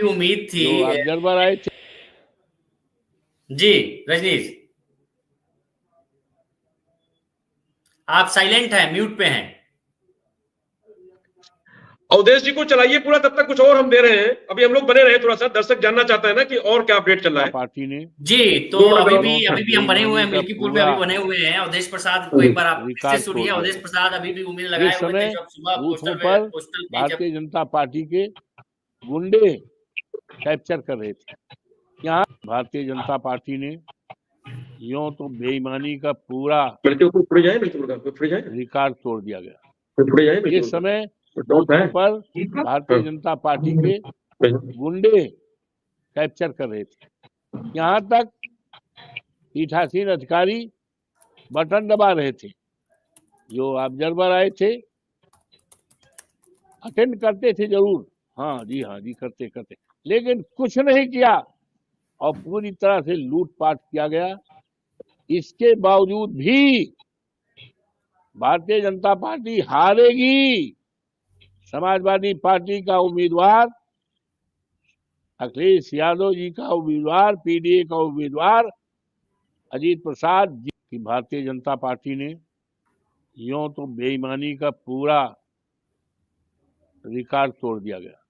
A: उम्मीद थी।
C: जो ऑब्जर्वर आए थे।
A: जी रजनीश, आप साइलेंट हैं, म्यूट पे हैं।
B: अवधेश जी को चलाइए पूरा, तब तक कुछ और हम दे रहे हैं। अभी हम लोग बने रहे, थोड़ा सा दर्शक जानना चाहता है ना कि और क्या अपडेट चल रहा है
C: पार्टी ने।
A: जी तो अभी भी हम बने हुए हैं, मिल्कीपुर में अभी बने हुए हैं। अवधेश प्रसाद को एक बार आप फिर से सुनिए। अवधेश प्रसाद अभी भी उम्मीद लगाए हुए थे जब सुबह
C: बूथों पर भारतीय जनता पार्टी के गुंडे कैप्चर कर रहे थे। यहाँ भारतीय जनता पार्टी ने यूं तो बेईमानी का पूरा रिकॉर्ड तोड़ दिया गया। ये समय बूथों पर भारतीय जनता पार्टी के गुंडे कैप्चर कर रहे थे। यहाँ तक पीठासीन अधिकारी बटन दबा रहे थे। जो ऑब्जर्वर आए थे अटेंड करते थे जरूर, हाँ जी करते, लेकिन कुछ नहीं किया और पूरी तरह से लूटपाट किया गया। इसके बावजूद भी भारतीय जनता पार्टी हारेगी। समाजवादी पार्टी का उम्मीदवार, अखिलेश यादव जी का उम्मीदवार, पीडीए का उम्मीदवार अजीत प्रसाद जी। की भारतीय जनता पार्टी ने यूं तो बेईमानी का पूरा रिकॉर्ड तोड़ दिया गया।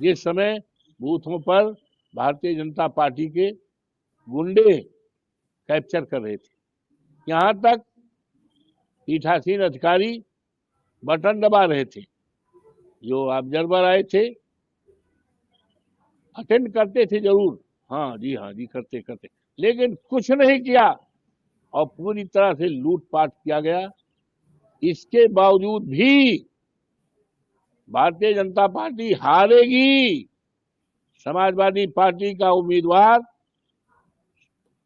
C: ये समय बूथों पर भारतीय जनता पार्टी के गुंडे कैप्चर कर रहे थे। यहाँ तक पीठासीन अधिकारी बटन दबा रहे थे। जो ऑब्जर्वर आए थे अटेंड करते थे जरूर, हाँ जी करते, लेकिन कुछ नहीं किया और पूरी तरह से लूटपाट किया गया। इसके बावजूद भी भारतीय जनता पार्टी हारेगी। समाजवादी पार्टी का उम्मीदवार,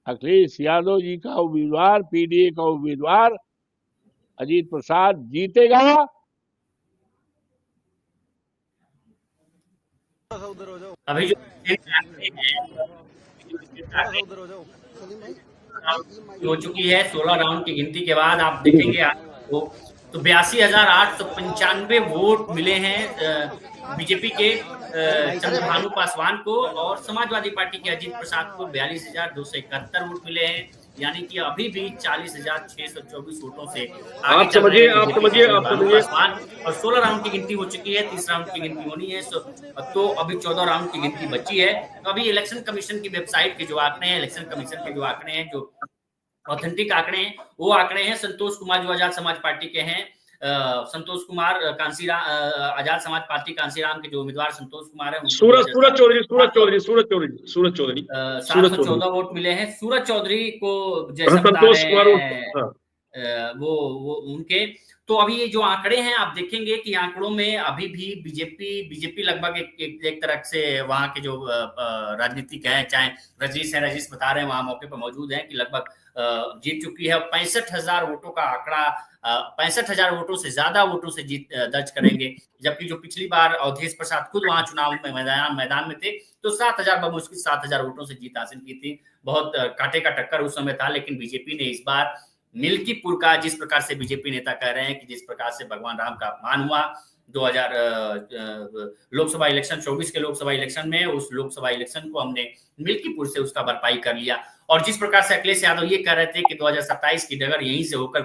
C: अखिलेश यादव जी का उम्मीदवार, पीडीए का उम्मीदवार अजीत प्रसाद जीतेगा।
A: अभी जो हो चुकी है 16 राउंड की गिनती के बाद आप देखेंगे आपको तो 82,895 वोट मिले हैं बीजेपी के चंद्रभानु पासवान को और समाजवादी पार्टी के अजीत प्रसाद को 42,271 वोट मिले हैं। यानी कि अभी भी 40,624 वोटों से
B: आप समझिए
A: पासवान। और 16 राउंड की गिनती हो चुकी है, 30 राउंड की गिनती होनी है। तो अभी 14 राउंड की गिनती बची है। तो अभी इलेक्शन कमीशन की वेबसाइट के जो आंकड़े हैं, इलेक्शन कमीशन के जो आंकड़े हैं, जो ऑथेंटिक आंकड़े हैं, वो आंकड़े हैं संतोष कुमार जो आजाद समाज पार्टी के हैं। संतोष कुमार कांसीराम, आजाद समाज पार्टी कांसीराम के जो उम्मीदवार संतोष कुमार है,
B: सूरज चौधरी
A: 714 वोट मिले हैं। सूरज चौधरी को जैसा बता रहे हैं वो उनके। तो अभी ये जो आंकड़े हैं आप देखेंगे कि आंकड़ों में अभी भी बीजेपी लगभग एक तरह से वहां के जो राजनीतिक है, चाहे रजीश बता रहे हैं वहां मौके पर मौजूद हैं कि लगभग जीत चुकी है। 65,000 वोटों का आंकड़ा, 65,000 वोटों से ज्यादा वोटों से जीत दर्ज करेंगे। जबकि जो पिछली बार अवधेश प्रसाद खुद वहां चुनाव में मैदान में थे तो 7,000 बमुश्किल 7,000 वोटों से जीत हासिल की थी। बहुत कांटे का टक्कर उस समय था। लेकिन बीजेपी ने इस बार मिल्कीपुर का, जिस प्रकार से बीजेपी नेता कह रहे हैं कि जिस प्रकार से भगवान राम का अपमान हुआ, 2000 लोकसभा इलेक्शन 24 के लोकसभा इलेक्शन में, उस लोकसभा इलेक्शन को हमने मिल्कीपुर से उसका भरपाई कर लिया। और जिस प्रकार से अखिलेश यादव ये कह रहे थे कि 2027 की डगर यहीं से होकर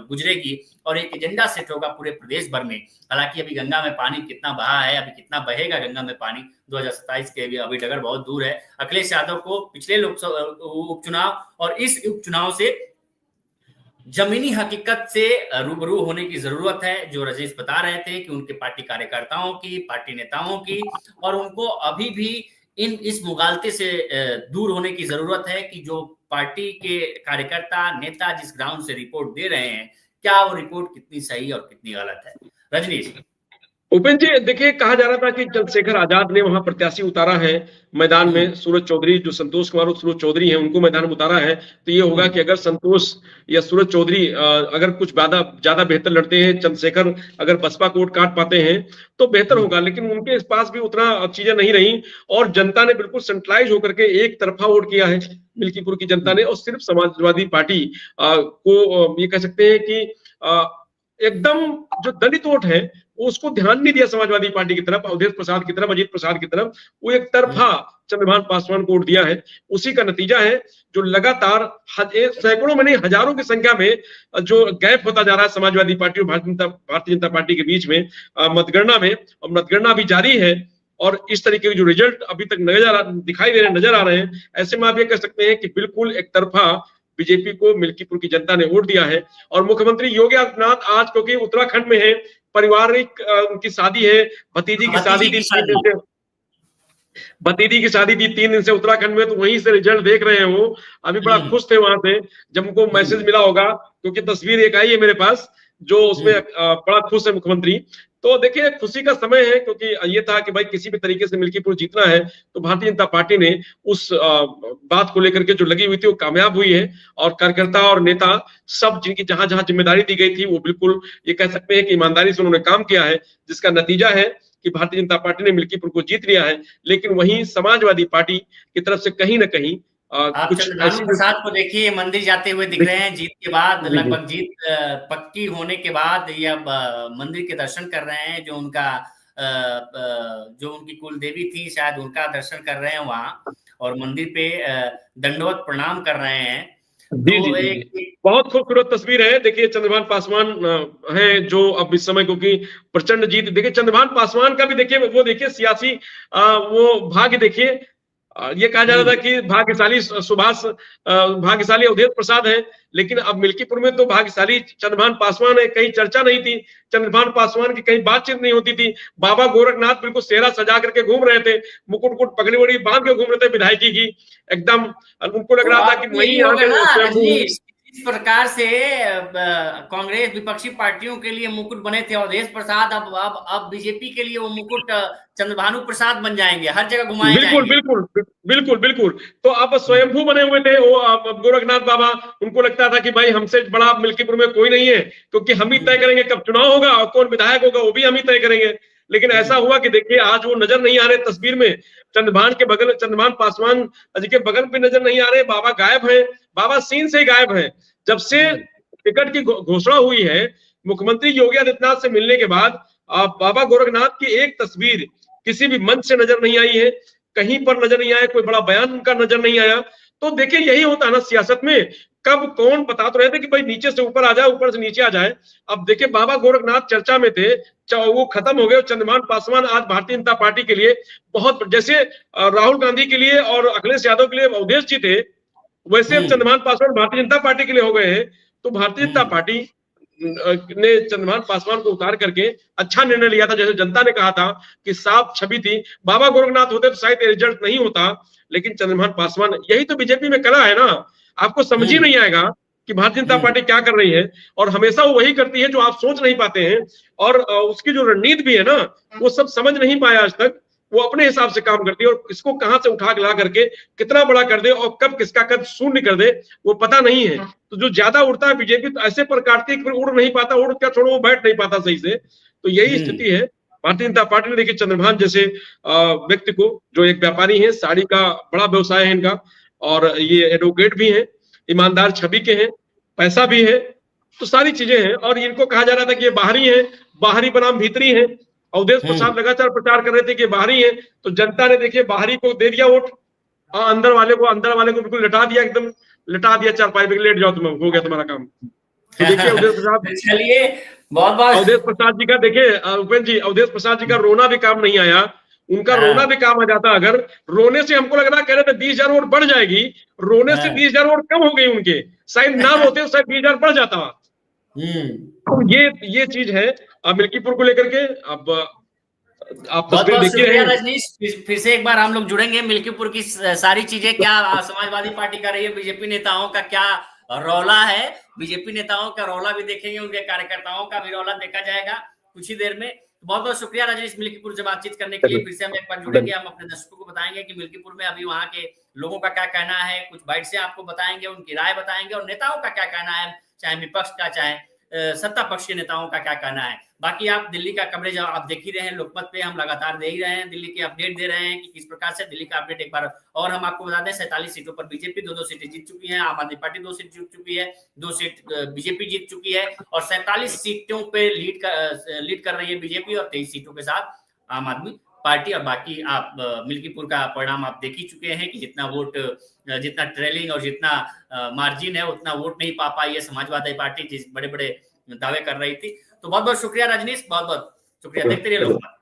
A: गुजरेगी और एक एजेंडा सेट होगा पूरे प्रदेश भर में। हालांकि अभी गंगा में पानी कितना बहा है, अभी कितना बहेगा गंगा में पानी 2027 के अभी डगर बहुत दूर है। अखिलेश यादव को पिछले लोकसभा उपचुनाव और इस उपचुनाव से जमीनी हकीकत से रूबरू होने की जरूरत है, जो राजेश बता रहे थे कि उनके पार्टी कार्यकर्ताओं की, पार्टी नेताओं की, और उनको अभी भी इस मुगालते से दूर होने की जरूरत है कि जो पार्टी के कार्यकर्ता नेता जिस ग्राउंड से रिपोर्ट दे रहे हैं, क्या वो रिपोर्ट कितनी सही और कितनी गलत है। रजनीश।
B: उपेंद्र जी, देखिए, कहा जा रहा था कि चंद्रशेखर आजाद ने वहां प्रत्याशी उतारा है मैदान में, सूरज चौधरी, जो संतोष कुमार और सूरज चौधरी हैं, उनको मैदान में उतारा है। तो ये होगा कि अगर संतोष या सूरज चौधरी अगर कुछ ज्यादा बेहतर लड़ते हैं, चंद्रशेखर अगर बसपा को वोट काट पाते हैं तो बेहतर होगा, लेकिन उनके पास भी उतना चीजें नहीं रही और जनता ने बिल्कुल सेंट्रलाइज होकर के एक तरफा वोट किया है मिल्कीपुर की जनता ने, और सिर्फ समाजवादी पार्टी को ये कह सकते हैं कि एकदम जो दलित वोट है उसको ध्यान नहीं दिया समाजवादी पार्टी की तरफ, अवधेश प्रसाद की तरफ, अजीत प्रसाद की तरफ, वो एक तरफा चंद्रभान पासवान को वोट दिया है। उसी का नतीजा है जो लगातार सैकड़ों में नहीं हजारों की संख्या में जो गैप होता जा रहा है समाजवादी पार्टी और भारतीय जनता पार्टी के बीच में मतगणना में, और मतगणना भी जारी है और इस तरीके के जो रिजल्ट अभी तक दिखाई दे रहे नजर आ रहे हैं, ऐसे में आप ये कह सकते हैं कि बिल्कुल एक तरफा बीजेपी को मिल्कीपुर की जनता ने वोट दिया है। और मुख्यमंत्री योगी आदित्यनाथ आज, क्योंकि उत्तराखंड में है, पारिवारिक उनकी शादी है, भतीजी की शादी थी, भतीजी की शादी थी 3 दिन से उत्तराखंड में, तो वहीं से रिजल्ट देख रहे हैं वो। अभी बड़ा खुश थे वहां से जब उनको मैसेज मिला होगा, क्योंकि तस्वीर एक आई है मेरे पास जो उसमें बड़ा खुश है मुख्यमंत्री। तो देखिए, खुशी का समय है, क्योंकि ये था कि भाई किसी भी तरीके से मिल्कीपुर जीतना है, तो भारतीय जनता पार्टी ने उस बात को लेकर के जो लगी हुई थी वो कामयाब हुई है। और कार्यकर्ता और नेता सब जिनकी जहां जहां जिम्मेदारी दी गई थी वो बिल्कुल ये कह सकते हैं कि ईमानदारी से उन्होंने काम किया है, जिसका नतीजा है कि भारतीय जनता पार्टी ने मिल्कीपुर को जीत लिया है। लेकिन वहीं समाजवादी पार्टी की तरफ से कहीं ना कहीं
A: आप
B: कुछ
A: चंद्रभानु प्रसाद को देखिए, मंदिर जाते हुए दिख रहे हैं जीत के बाद, लगभग जीत पक्की होने के बाद या मंदिर के दर्शन कर रहे हैं, जो उनकी कुल देवी थी शायद उनका दर्शन कर रहे हैं वहां, और मंदिर पे दंडवत प्रणाम कर रहे हैं।
B: जी
A: तो
B: जी, बहुत खूबसूरत तस्वीर है। देखिए, चंद्रभान पासवान है जो अब इस समय, क्योंकि प्रचंड जीत, देखिए चंद्रभान पासवान का भी देखिए, वो देखिए सियासी वो भाग्य देखिए। ये कहा जा रहा था कि भाग्यशाली अवधेश प्रसाद है, लेकिन अब मिल्कीपुर में तो भाग्यशाली चंद्रभान पासवान है। कहीं चर्चा नहीं थी चंद्रभान पासवान की, कहीं बातचीत नहीं होती थी। बाबा गोरखनाथ बिल्कुल सेहरा सजा करके घूम रहे थे, मुकुट पगड़ी वड़ी बांध के घूम रहे थे विधायकी की, एकदम उनको लग रहा था कि वही
A: इस प्रकार से कांग्रेस विपक्षी पार्टियों के लिए मुकुट बने थे अवधेश प्रसाद, अब बीजेपी के लिए वो मुकुट चंद्रभानु प्रसाद बन जाएंगे, हर जगह घुमाए जाएंगे।
B: बिल्कुल बिल्कुल बिल्कुल। तो अब स्वयंभू बने हुए थे वो गोरखनाथ बाबा, उनको लगता था कि भाई हमसे बड़ा मिल्कीपुर में कोई नहीं है, क्योंकि हम ही तय करेंगे कब चुनाव होगा और कौन विधायक होगा वो भी हम ही तय करेंगे। लेकिन ऐसा हुआ कि देखिए, आज वो नजर नहीं आ रहे तस्वीर में, चंद्रभान पासवान जी के बगल पे नजर नहीं आ रहे, बाबा गायब है, बाबा सीन से गायब है। जब से टिकट की घोषणा हुई है मुख्यमंत्री योगी आदित्यनाथ से मिलने के बाद, बाबा गोरखनाथ की एक तस्वीर किसी भी मंच से नजर नहीं आई है, कहीं पर नजर नहीं आया, कोई बड़ा बयान उनका नजर नहीं आया। तो देखिए, यही होता है ना सियासत में, कब कौन बता तो रहे थे कि भाई नीचे से ऊपर आ जाए, ऊपर से नीचे आ जाए। अब देखिए, बाबा गोरखनाथ चर्चा में थे, वो खत्म हो गए। चंद्रभान पासवान आज भारतीय जनता पार्टी के लिए बहुत, जैसे राहुल गांधी के लिए और अखिलेश यादव के लिए अवधेश जी थे, वैसे अब चंद्रभान पासवान भारतीय जनता पार्टी के लिए हो गए हैं। तो भारतीय जनता पार्टी ने चंद्रभान पासवान को उतार करके अच्छा निर्णय लिया था। जैसे जनता ने कहा था कि साफ छवि थी, बाबा गोरखनाथ होते तो शायद रिजल्ट नहीं होता, लेकिन चंद्रभान पासवान, यही तो बीजेपी में कला है ना, आपको समझ ही नहीं आएगा कि भारतीय जनता पार्टी क्या कर रही है, और हमेशा वो वही करती है जो आप सोच नहीं पाते हैं। और उसकी जो रणनीति भी है ना, वो सब समझ नहीं पाया आज तक, वो अपने हिसाब से काम करती है, और इसको कहां से उठा ला करके कितना बड़ा कर दे और कब किसका कद शून्य कर दे वो पता नहीं है। तो जो ज्यादा उड़ता है बीजेपी, तो ऐसे पर काटती है कि फिर उड़ नहीं पाता, उड़ क्या छोड़ो, वो बैठ नहीं पाता सही से। तो यही स्थिति है भारतीय जनता पार्टी ने। देखिए, चंद्रभान जैसे व्यक्ति को, जो एक व्यापारी है, साड़ी का बड़ा व्यवसाय है इनका, और ये एडवोकेट भी है, ईमानदार छवि के हैं, पैसा भी है, तो सारी चीजें हैं। और इनको कहा जा रहा था कि ये बाहरी है, बाहरी बनाम भीतरी है। अवधेश प्रसाद लगातार प्रचार कर रहे थे कि बाहरी है, तो जनता ने देखिए बाहरी को दे दिया वोट, अंदर वाले को बिल्कुल लिटा दिया, एकदम लिटा दिया चारपाई पे, लेट जाओ तुम, हो गया तुम्हारा काम। तो देखिए अवधेश प्रसाद,
A: चलिए बहुत बहुत
B: अवधेश प्रसाद जी का देखिए उपेंद्र जी, अवधेश प्रसाद जी का रोना भी काम नहीं आया, उनका रोना भी काम आ जाता। अगर रोने से हमको लग रहा, कह रहे थे 20,000 वोट बढ़ जाएगी, रोने से 20,000 वोट कम हो गई उनके, शायद ना रोते तो शायद 20,000 बढ़ जाता। तो ये चीज है मिल्कीपुर को लेकर के। अब आप
A: बहुत
B: तस्वीर
A: बहुत
B: देखिए
A: शुक्रिया
B: रहे हैं।
A: रजनीश, फिर से एक बार हम लोग जुड़ेंगे। मिल्कीपुर की सारी चीजें क्या समाजवादी पार्टी कर रही है, बीजेपी नेताओं का क्या रौला है, बीजेपी नेताओं का रौला भी देखेंगे, उनके कार्यकर्ताओं का भी रौला देखा जाएगा कुछ ही देर में। बहुत बहुत शुक्रिया रजनीश मिल्कीपुर से बातचीत करने के लिए। फिर से हम एक बार जुड़ेंगे, हम अपने दर्शकों को बताएंगे कि मिल्कीपुर में अभी वहां के लोगों का क्या कहना है, कुछ बाइट से आपको बताएंगे, उनकी राय बताएंगे, और नेताओं का क्या कहना है, चाहे विपक्ष का चाहे सत्ता पक्ष के नेताओं का क्या कहना है। बाकी आप दिल्ली का कवरेज आप देख ही रहे हैं, लोकमत पे हम लगातार दे ही रहे हैं, दिल्ली के अपडेट दे रहे हैं कि किस प्रकार से दिल्ली का अपडेट। एक बार और हम आपको बता दें, 47 सीटों पर बीजेपी 2 सीटें जीत चुकी है, आम आदमी पार्टी 2 सीट जीत चुकी है, 2 सीट बीजेपी जीत चुकी है, और 47 सीटों पे लीड कर रही है बीजेपी, और 23 सीटों के साथ आम आदमी पार्टी। और बाकी आप मिल्कीपुर का परिणाम आप देख ही चुके हैं कि जितना ट्रेलिंग और जितना मार्जिन है, उतना वोट नहीं पा पाई है समाजवादी पार्टी, जिस बड़े बड़े दावे कर रही थी। तो बहुत बहुत शुक्रिया रजनीश, बहुत बहुत शुक्रिया। देखते रहिए लोकमत।